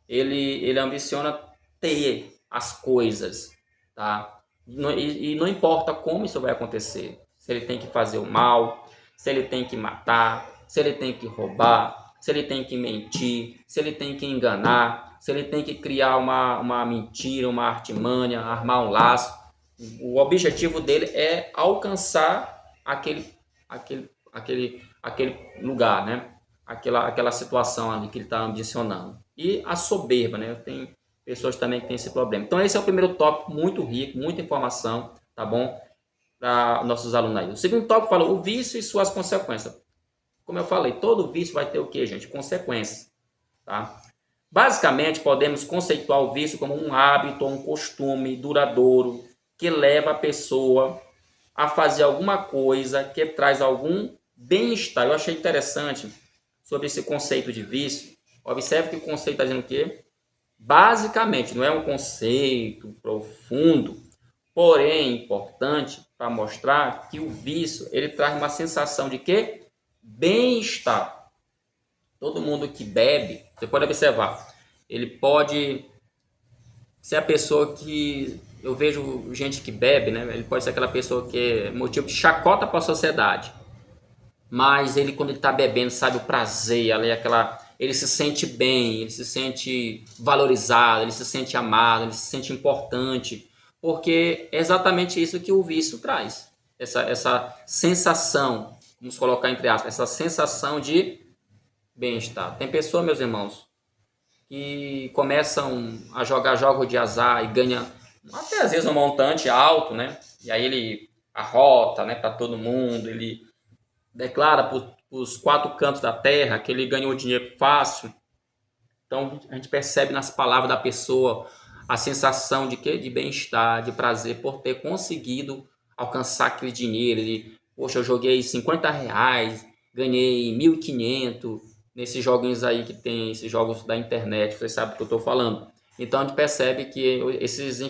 Speaker 1: Ele ambiciona ter as coisas, tá? E não importa como isso vai acontecer. Se ele tem que fazer o mal, se ele tem que matar, se ele tem que roubar, se ele tem que mentir, se ele tem que enganar, se ele tem que criar uma mentira, uma artimanha, armar um laço. O objetivo dele é alcançar aquele lugar, né? Aquela situação ali que ele está ambicionando. E a soberba, né? Tem pessoas também que têm esse problema. Então esse é o primeiro tópico, muito rico, muita informação, tá bom? Para nossos alunos aí. O segundo tópico fala o vício e suas consequências. Como eu falei, todo vício vai ter o quê, gente? Consequências, tá? Basicamente, podemos conceituar o vício como um hábito ou um costume duradouro que leva a pessoa a fazer alguma coisa que traz algum bem-estar. Eu achei interessante sobre esse conceito de vício. Observe que o conceito está dizendo o quê? Basicamente, não é um conceito profundo, porém importante para mostrar que o vício ele traz uma sensação de quê? Bem-estar. Todo mundo que bebe, você pode observar, ele pode ser a pessoa que eu vejo gente que bebe, né? Ele pode ser aquela pessoa que é motivo de chacota para a sociedade. Mas ele, quando ele está bebendo, sabe o prazer, ele se sente bem, ele se sente valorizado, ele se sente amado, ele se sente importante, porque é exatamente isso que o vício traz. Essa sensação, vamos colocar entre aspas, essa sensação de bem-estar. Tem pessoas, meus irmãos, que começam a jogar jogos de azar e ganham até às vezes um montante alto, né? E aí ele arrota, né, para todo mundo, ele declara para os quatro cantos da terra que ele ganhou dinheiro fácil. Então a gente percebe nas palavras da pessoa a sensação de quê? De bem-estar, de prazer por ter conseguido alcançar aquele dinheiro. Ele, poxa, eu joguei R$ 50, ganhei 1.500 nesses joguinhos aí que tem, esses jogos da internet, vocês sabem do que eu estou falando. Então a gente percebe que esses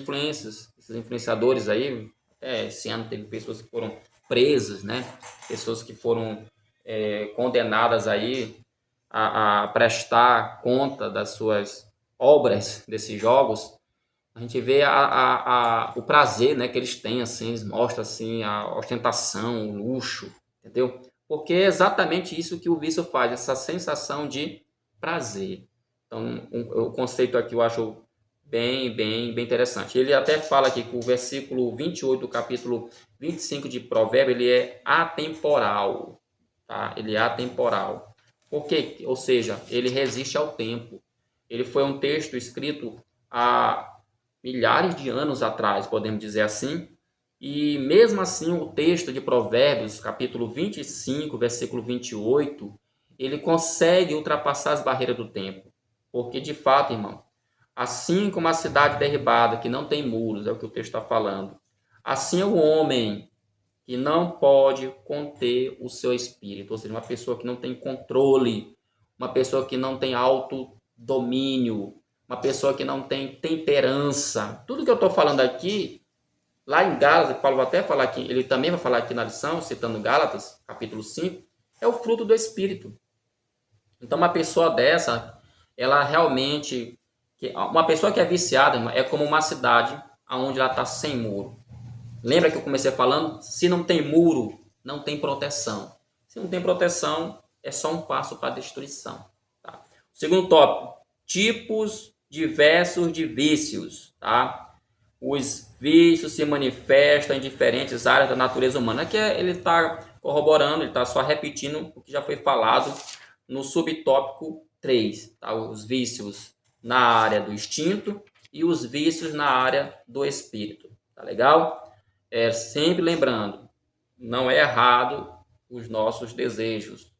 Speaker 1: influenciadores aí, esse ano teve pessoas que foram presas, né? Pessoas que foram condenadas aí a prestar conta das suas obras desses jogos. A gente vê o prazer, né, que eles têm, assim, eles mostram assim, a ostentação, o luxo, entendeu? Porque é exatamente isso que o vício faz, essa sensação de prazer. Então, o conceito aqui eu acho bem interessante. Ele até fala aqui que o versículo 28 do capítulo 25 de Provérbios, ele é atemporal, tá? Ele é atemporal. Por quê? Ou seja, ele resiste ao tempo. Ele foi um texto escrito há milhares de anos atrás, podemos dizer assim, e mesmo assim o texto de Provérbios, capítulo 25, versículo 28, ele consegue ultrapassar as barreiras do tempo. Porque de fato, irmão, assim como a cidade derribada, que não tem muros, é o que o texto está falando, assim é o homem que não pode conter o seu espírito, ou seja, uma pessoa que não tem controle, uma pessoa que não tem autodomínio, uma pessoa que não tem temperança. Tudo que eu estou falando aqui, lá em Gálatas, Paulo vai até falar aqui, ele também vai falar aqui na lição, citando Gálatas, capítulo 5, é o fruto do Espírito. Então, uma pessoa dessa, ela realmente, uma pessoa que é viciada, é como uma cidade onde ela está sem muro. Lembra que eu comecei falando? Se não tem muro, não tem proteção. Se não tem proteção, é só um passo para a destruição. Tá? Segundo tópico, tipos diversos de vícios. Tá? Os vícios se manifestam em diferentes áreas da natureza humana. Aqui ele está corroborando, ele está só repetindo o que já foi falado no subtópico 3. Tá? Os vícios na área do instinto e os vícios na área do espírito. Tá legal? Sempre lembrando, não é errado os nossos desejos,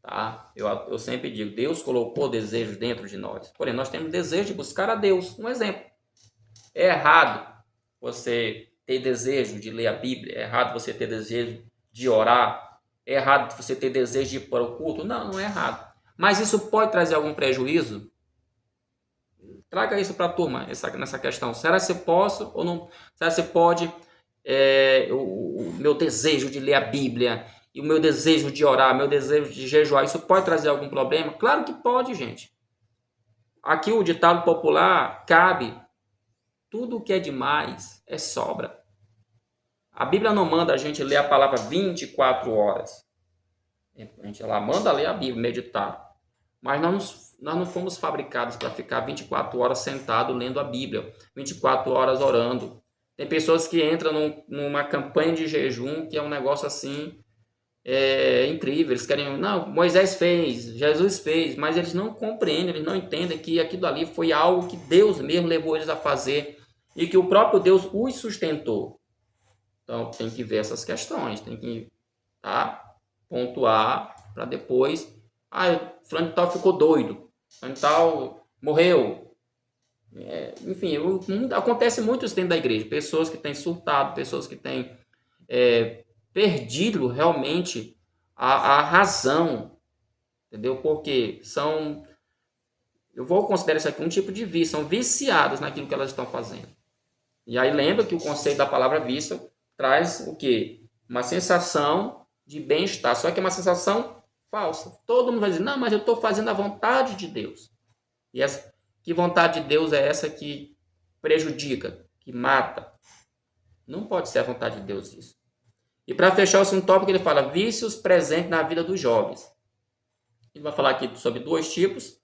Speaker 1: tá? Eu sempre digo, Deus colocou desejos dentro de nós, porém nós temos desejo de buscar a Deus. Um exemplo, é errado você ter desejo de ler a Bíblia, é errado você ter desejo de orar, é errado você ter desejo de ir para o culto? Não é errado. Mas isso pode trazer algum prejuízo? Traga isso para a turma, nessa questão. Será que você posso ou não? Será que você pode... o meu desejo de ler a Bíblia e o meu desejo de orar, meu desejo de jejuar, isso pode trazer algum problema? Claro que pode, gente. Aqui o ditado popular cabe: tudo o que é demais é sobra. A Bíblia não manda a gente ler a palavra 24 horas. A gente lá manda ler a Bíblia, meditar. Mas nós não fomos fabricados para ficar 24 horas sentado lendo a Bíblia, 24 horas orando. Tem pessoas que entram numa campanha de jejum que é um negócio assim incrível. Eles querem, não, Moisés fez, Jesus fez, mas eles não compreendem, eles não entendem que aquilo ali foi algo que Deus mesmo levou eles a fazer e que o próprio Deus os sustentou. Então tem que ver essas questões, tem que pontuar para depois. Fulano de tal ficou doido, fulano de tal morreu. Enfim, acontece muito isso dentro da igreja. Pessoas que têm surtado, pessoas que têm perdido realmente a razão, entendeu? Porque eu vou considerar isso aqui um tipo de vício, são viciadas naquilo que elas estão fazendo. E aí lembra que o conceito da palavra vício traz o quê? Uma sensação de bem-estar, só que é uma sensação falsa. Todo mundo vai dizer, não, mas eu estou fazendo a vontade de Deus. E que vontade de Deus é essa que prejudica, que mata? Não pode ser a vontade de Deus isso. E para fechar o segundo tópico, ele fala vícios presentes na vida dos jovens. Ele vai falar aqui sobre 2 tipos,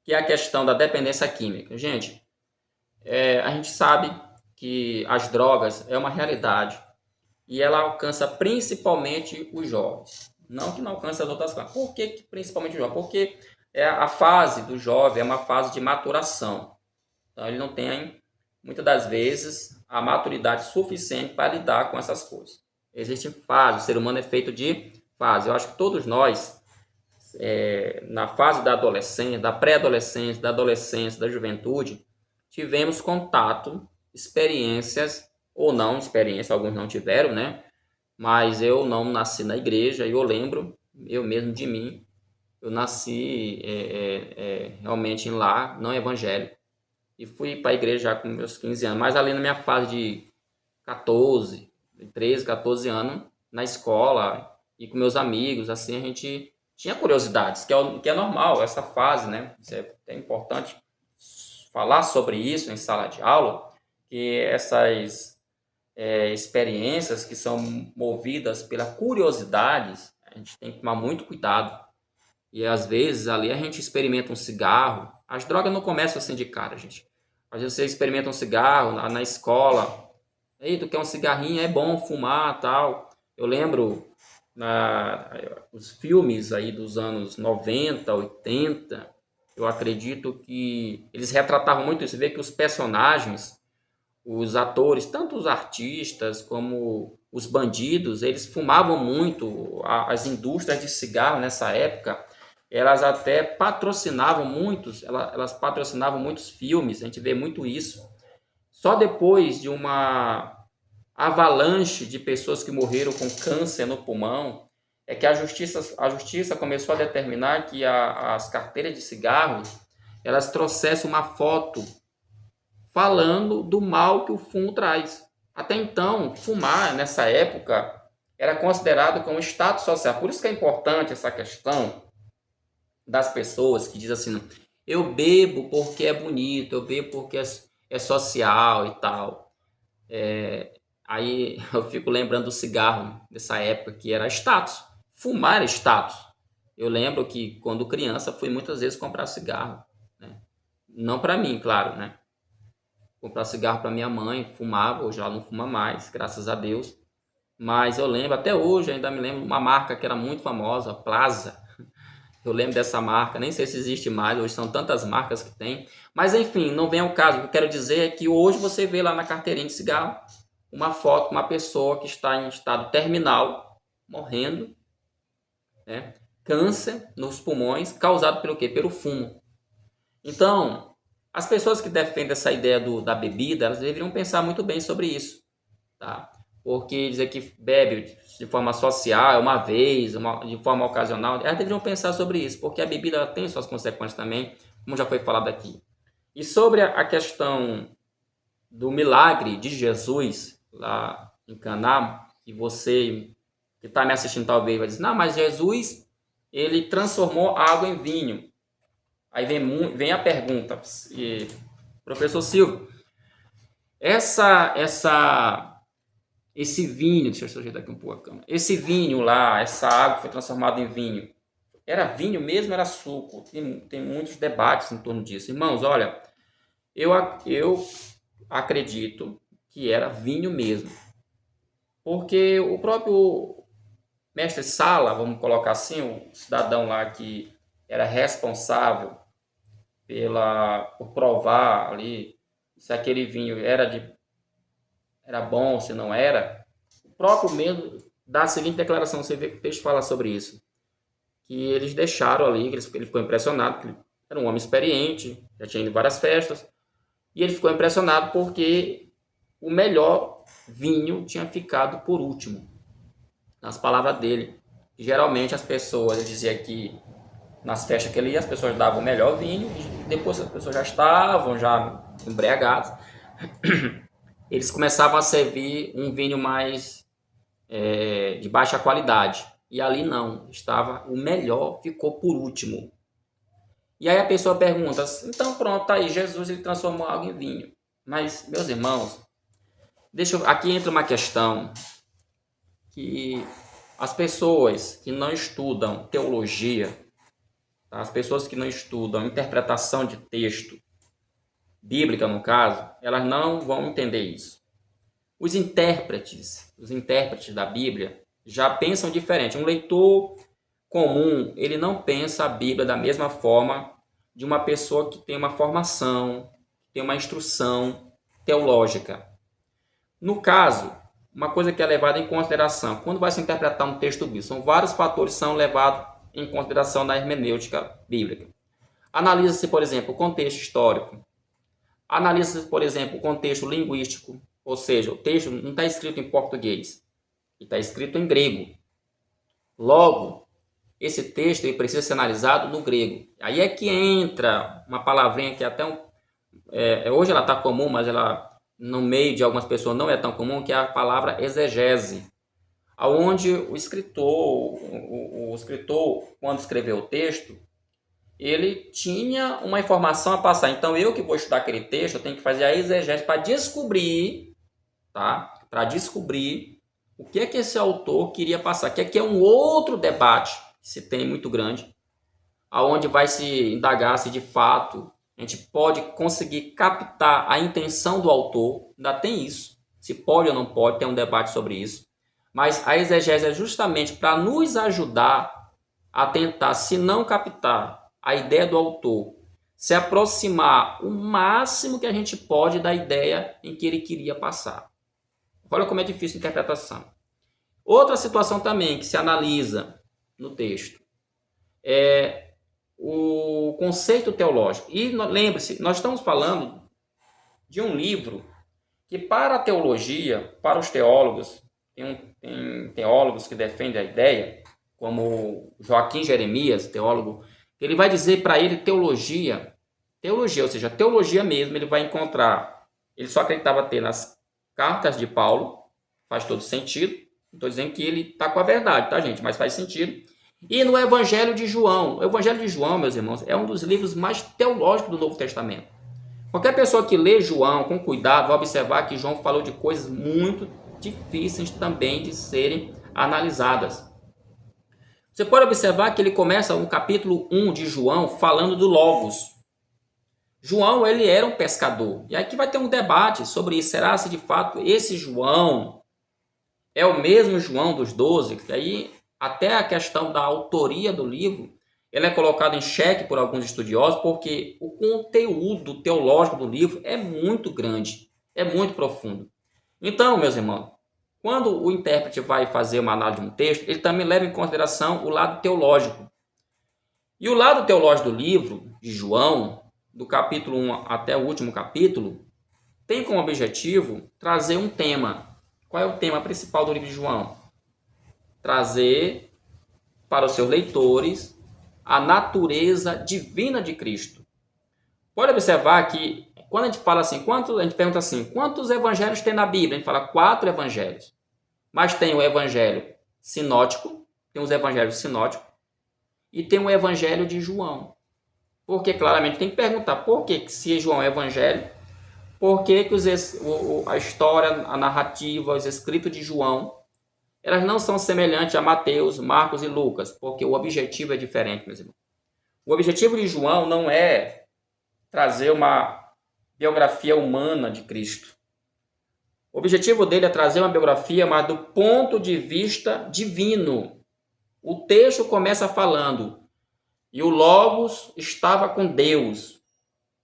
Speaker 1: que é a questão da dependência química. Gente, a gente sabe que as drogas é uma realidade e ela alcança principalmente os jovens. Não que não alcance as outras classes. Por que principalmente os jovens? Porque a fase do jovem é uma fase de maturação. Então ele não tem, muitas das vezes, a maturidade suficiente para lidar com essas coisas. Existem fases, o ser humano é feito de fases. Eu acho que todos nós, na fase da adolescência, da pré-adolescência, da adolescência, da juventude, tivemos contato, experiências, ou não experiência, alguns não tiveram, né? Mas eu não nasci na igreja, e eu lembro, eu mesmo de mim, eu nasci realmente em lar não evangélico, e fui para a igreja já com meus 15 anos, mas ali na minha fase de 13, 14 anos, na escola, e com meus amigos, assim, a gente tinha curiosidades, que é normal, essa fase, né? Isso é importante falar sobre isso em sala de aula, que essas experiências que são movidas pela curiosidade, a gente tem que tomar muito cuidado. E às vezes ali a gente experimenta um cigarro. As drogas não começam assim de cara, gente. Às vezes você experimenta um cigarro na escola. Ei, tu quer um cigarrinho? É bom fumar, tal. Eu lembro os filmes aí dos anos 90, 80, eu acredito que eles retratavam muito isso. Você vê que os personagens, os atores, tanto os artistas como os bandidos, eles fumavam muito. As indústrias de cigarro nessa época, elas até patrocinavam muitos, elas patrocinavam muitos filmes, a gente vê muito isso. Só depois de uma avalanche de pessoas que morreram com câncer no pulmão, é que a justiça começou a determinar que as carteiras de cigarros, elas trouxessem uma foto falando do mal que o fumo traz. Até então, fumar nessa época era considerado como status social. Por isso que é importante essa questão das pessoas que dizem assim: eu bebo porque é bonito, eu bebo porque é social e tal. Aí eu fico lembrando do cigarro dessa época que era status. Fumar era status. Eu lembro que quando criança fui muitas vezes comprar cigarro, né? Não para mim, claro, né? Comprar cigarro para minha mãe, fumava, hoje ela não fuma mais, graças a Deus. Mas eu lembro, até hoje, ainda me lembro uma marca que era muito famosa, Plaza. Eu lembro dessa marca, nem sei se existe mais, hoje são tantas marcas que tem. Mas enfim, não vem ao caso. O que eu quero dizer é que hoje você vê lá na carteirinha de cigarro uma foto de uma pessoa que está em estado terminal, morrendo, né? Câncer nos pulmões, causado pelo quê? Pelo fumo. Então, as pessoas que defendem essa ideia da bebida, elas deveriam pensar muito bem sobre isso, tá? Porque dizer que bebe de forma social, uma vez, de forma ocasional, elas deveriam pensar sobre isso, porque a bebida ela tem suas consequências também, como já foi falado aqui. E sobre a questão do milagre de Jesus lá em Caná, que você que está me assistindo talvez vai dizer, não, mas Jesus, ele transformou a água em vinho. Aí vem a pergunta, professor Silvio, esse vinho, deixa eu ajeitar aqui um pouco a câmera, esse vinho lá, essa água foi transformada em vinho, era vinho mesmo, era suco? Tem muitos debates em torno disso. Irmãos, olha, eu acredito que era vinho mesmo, porque o próprio mestre Sala, vamos colocar assim, o cidadão lá que era responsável por provar ali se aquele vinho era bom, se não era, o próprio mesmo dá a seguinte declaração, você vê que o texto fala sobre isso, que eles deixaram ali, ele ficou impressionado, que ele era um homem experiente, já tinha ido em várias festas, e ele ficou impressionado porque o melhor vinho tinha ficado por último, nas palavras dele. Geralmente as pessoas, ele dizia que nas festas que ele ia, as pessoas davam o melhor vinho, e depois as pessoas já estavam embriagadas, eles começavam a servir um vinho mais de baixa qualidade. E ali não, estava o melhor, ficou por último. E aí a pessoa pergunta, então pronto, tá aí, Jesus ele transformou água em vinho. Mas, meus irmãos, aqui entra uma questão que as pessoas que não estudam teologia, tá? As pessoas que não estudam interpretação de texto, bíblica no caso, elas não vão entender isso. Os intérpretes da Bíblia já pensam diferente. Um leitor comum, ele não pensa a Bíblia da mesma forma de uma pessoa que tem uma formação, tem uma instrução teológica. No caso, uma coisa que é levada em consideração, quando vai se interpretar um texto bíblico, são vários fatores que são levados em consideração na hermenêutica bíblica. Analisa-se, por exemplo, o contexto histórico. Analisa-se, por exemplo, o contexto linguístico, ou seja, o texto não está escrito em português, ele está escrito em grego. Logo, esse texto ele precisa ser analisado no grego. Aí é que entra uma palavrinha que até hoje ela está comum, mas ela no meio de algumas pessoas não é tão comum, que é a palavra exegese, aonde o escritor, quando escreveu o texto, ele tinha uma informação a passar. Então, eu que vou estudar aquele texto, eu tenho que fazer a exegese para descobrir, tá? Para descobrir o que é que esse autor queria passar. Que aqui é um outro debate que se tem muito grande, aonde vai se indagar se de fato a gente pode conseguir captar a intenção do autor. Ainda tem isso. Se pode ou não pode, tem um debate sobre isso. Mas a exegese é justamente para nos ajudar a tentar, se não captar a ideia do autor, se aproximar o máximo que a gente pode da ideia em que ele queria passar. Olha como é difícil a interpretação. Outra situação também que se analisa no texto é o conceito teológico. E lembre-se, nós estamos falando de um livro que para a teologia, para os teólogos, tem teólogos que defendem a ideia, como Joaquim Jeremias, teólogo, ele vai dizer para ele teologia, ou seja, teologia mesmo, ele vai encontrar, ele só acreditava ter nas cartas de Paulo, faz todo sentido, não estou dizendo que ele está com a verdade, tá, gente, mas faz sentido. E no Evangelho de João, o Evangelho de João, meus irmãos, é um dos livros mais teológicos do Novo Testamento. Qualquer pessoa que lê João com cuidado vai observar que João falou de coisas muito difíceis também de serem analisadas. Você pode observar que ele começa no capítulo 1 de João falando do Logos. João, ele era um pescador. E aqui vai ter um debate sobre isso. Será se de fato esse João é o mesmo João dos 12? Que aí até a questão da autoria do livro, ele é colocado em xeque por alguns estudiosos, porque o conteúdo teológico do livro é muito grande, é muito profundo. Então, meus irmãos, quando o intérprete vai fazer uma análise de um texto, ele também leva em consideração o lado teológico. E o lado teológico do livro de João, do capítulo 1 até o último capítulo, tem como objetivo trazer um tema. Qual é o tema principal do livro de João? Trazer para os seus leitores a natureza divina de Cristo. Pode observar que quando a gente fala assim, a gente pergunta assim, quantos evangelhos tem na Bíblia? A gente fala 4 evangelhos. Mas tem o evangelho sinótico, tem os evangelhos sinóticos e tem o evangelho de João. Porque claramente tem que perguntar por que se João é evangelho, por que a história, a narrativa, os escritos de João, elas não são semelhantes a Mateus, Marcos e Lucas, porque o objetivo é diferente, meus irmãos. O objetivo de João não é trazer uma biografia humana de Cristo. O objetivo dele é trazer uma biografia, mas do ponto de vista divino. O texto começa falando, e o Logos estava com Deus,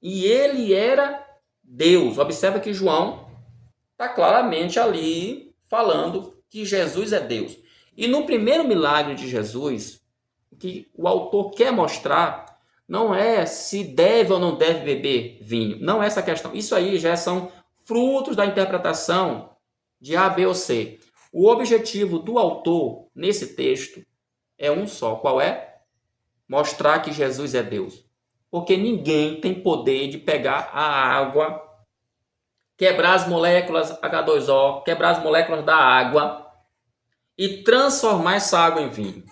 Speaker 1: e ele era Deus. Observa que João está claramente ali falando que Jesus é Deus. E no primeiro milagre de Jesus, o que o autor quer mostrar não é se deve ou não deve beber vinho. Não é essa questão. Isso aí já são frutos da interpretação de A, B ou C. O objetivo do autor nesse texto é um só. Qual é? Mostrar que Jesus é Deus. Porque ninguém tem poder de pegar a água, quebrar as moléculas H2O, quebrar as moléculas da água e transformar essa água em vinho.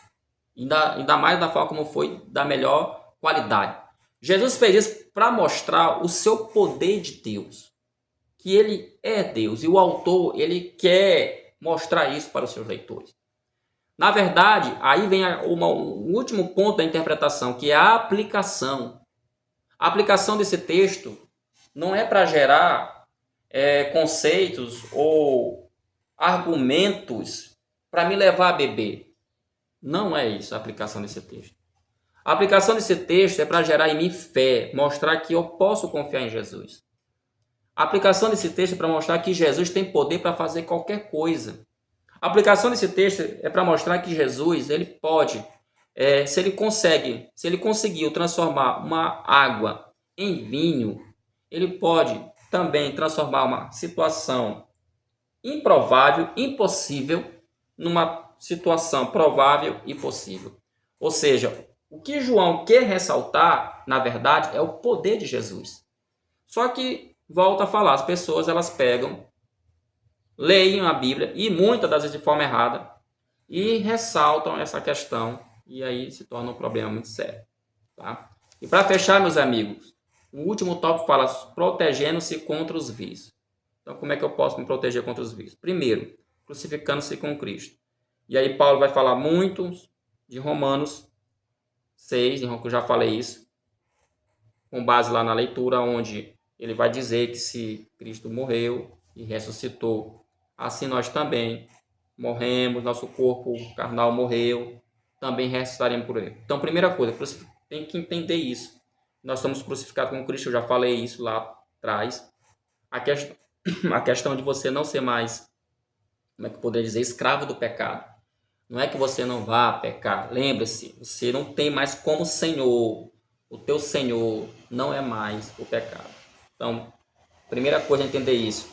Speaker 1: Ainda mais da forma como foi, da melhor qualidade. Jesus fez isso para mostrar o seu poder de Deus, que ele é Deus, e o autor ele quer mostrar isso para os seus leitores. Na verdade, aí vem um último ponto da interpretação, que é a aplicação. A aplicação desse texto não é para gerar conceitos ou argumentos para me levar a beber. Não é isso a aplicação desse texto. A aplicação desse texto é para gerar em mim fé, mostrar que eu posso confiar em Jesus. A aplicação desse texto é para mostrar que Jesus tem poder para fazer qualquer coisa. A aplicação desse texto é para mostrar que Jesus, ele pode, se ele conseguiu transformar uma água em vinho, ele pode também transformar uma situação improvável, impossível, numa situação provável e possível. Ou seja, o que João quer ressaltar, na verdade, é o poder de Jesus. Só que, volta a falar, as pessoas elas pegam, leem a Bíblia, e muitas das vezes de forma errada, e ressaltam essa questão, e aí se torna um problema muito sério. Tá? E para fechar, meus amigos, o último tópico fala protegendo-se contra os vícios. Então, como é que eu posso me proteger contra os vícios? Primeiro, crucificando-se com Cristo. E aí Paulo vai falar muito de Romanos 6, que eu já falei isso, com base lá na leitura, onde ele vai dizer que se Cristo morreu e ressuscitou, assim nós também morremos, nosso corpo carnal morreu, também ressuscitaremos por ele. Então, primeira coisa, tem que entender isso. Nós somos crucificados com Cristo, eu já falei isso lá atrás. A questão de você não ser mais, como é que eu poderia dizer, escravo do pecado. Não é que você não vá pecar. Lembre-se, você não tem mais como Senhor. O teu Senhor não é mais o pecado. Então, primeira coisa é entender isso.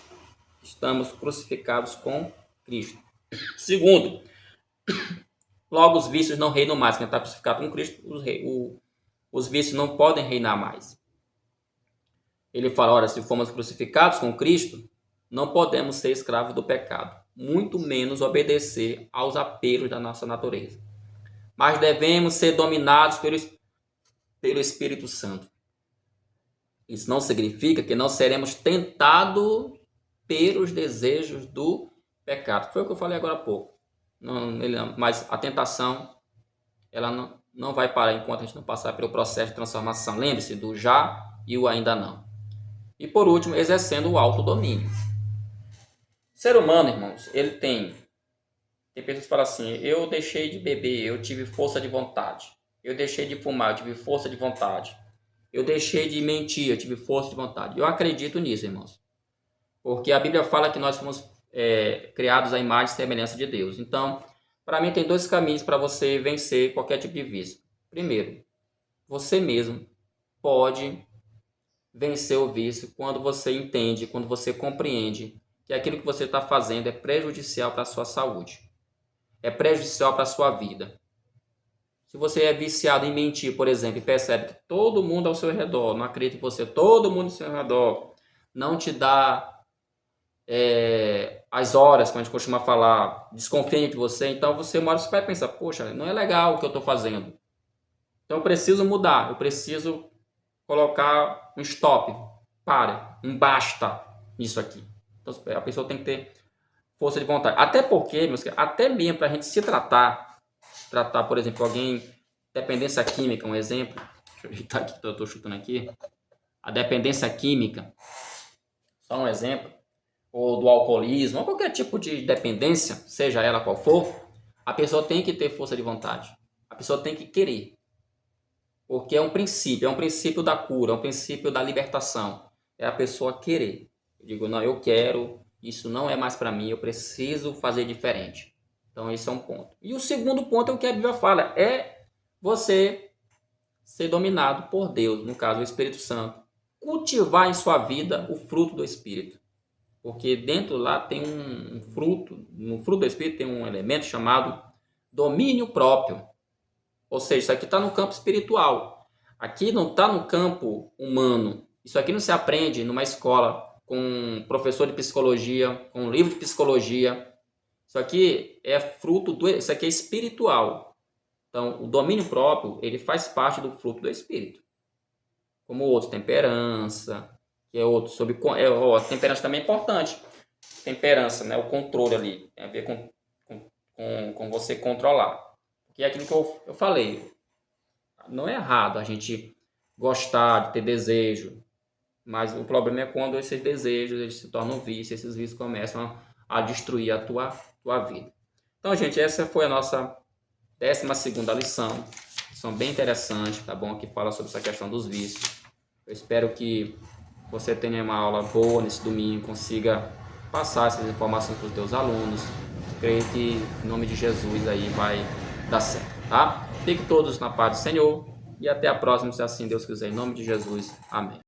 Speaker 1: Estamos crucificados com Cristo. Segundo, logo os vícios não reinam mais. Quem está crucificado com Cristo, os vícios não podem reinar mais. Ele fala, ora, se fomos crucificados com Cristo, não podemos ser escravos do pecado, muito menos obedecer aos apelos da nossa natureza. Mas devemos ser dominados pelo Espírito Santo. Isso não significa que não seremos tentados pelos desejos do pecado. Foi o que eu falei agora há pouco. Mas a tentação, ela não vai parar enquanto a gente não passar pelo processo de transformação. Lembre-se do já e o ainda não. E por último, exercendo o autodomínio. O ser humano, irmãos, ele tem pessoas que falam assim, eu deixei de beber, eu tive força de vontade. Eu deixei de fumar, eu tive força de vontade. Eu deixei de mentir, eu tive força de vontade. Eu acredito nisso, irmãos. Porque a Bíblia fala que nós fomos criados à imagem e semelhança de Deus. Então, para mim tem dois caminhos para você vencer qualquer tipo de vício. Primeiro, você mesmo pode vencer o vício quando você entende, quando você compreende que aquilo que você está fazendo é prejudicial para a sua saúde. É prejudicial para a sua vida. Se você é viciado em mentir, por exemplo, e percebe que todo mundo ao seu redor, não acredita em você, todo mundo ao seu redor, não te dá as horas, como a gente costuma falar, desconfia de você, então você uma hora você vai pensar, poxa, não é legal o que eu estou fazendo. Então eu preciso mudar, eu preciso colocar um stop, um basta nisso aqui. Então a pessoa tem que ter força de vontade. Até porque, meus queridos, até mesmo para a gente se tratar, por exemplo, alguém, dependência química, um exemplo, deixa eu ajeitar aqui, eu estou chutando aqui, a dependência química, só um exemplo, ou do alcoolismo, ou qualquer tipo de dependência, seja ela qual for, a pessoa tem que ter força de vontade. A pessoa tem que querer. Porque é um princípio da cura, é um princípio da libertação. É a pessoa querer. Eu digo, não, eu quero, isso não é mais para mim, eu preciso fazer diferente. Então, esse é um ponto. E o segundo ponto é o que a Bíblia fala, é você ser dominado por Deus, no caso, o Espírito Santo. Cultivar em sua vida o fruto do Espírito. Porque dentro lá tem um fruto, no fruto do Espírito tem um elemento chamado domínio próprio. Ou seja, isso aqui está no campo espiritual. Aqui não está no campo humano. Isso aqui não se aprende numa escola com um professor de psicologia, com um livro de psicologia. Isso aqui é isso aqui é espiritual. Então, o domínio próprio, ele faz parte do fruto do Espírito. Como o outro, temperança, que é outro sobre... a temperança também é importante. Temperança, né? O controle ali. Tem a ver com você controlar. Que é aquilo que eu falei. Não é errado a gente gostar, de ter desejo. Mas o problema é quando esses desejos eles se tornam vícios. Esses vícios começam a destruir a tua vida. Então, gente, essa foi a nossa 12ª lição. Lição bem interessante, tá bom? Que fala sobre essa questão dos vícios. Eu espero que você tenha uma aula boa nesse domingo, consiga passar essas informações para os teus alunos. Creio que em nome de Jesus aí vai dar certo, tá? Fiquem todos na paz do Senhor e até a próxima, se assim Deus quiser, em nome de Jesus. Amém.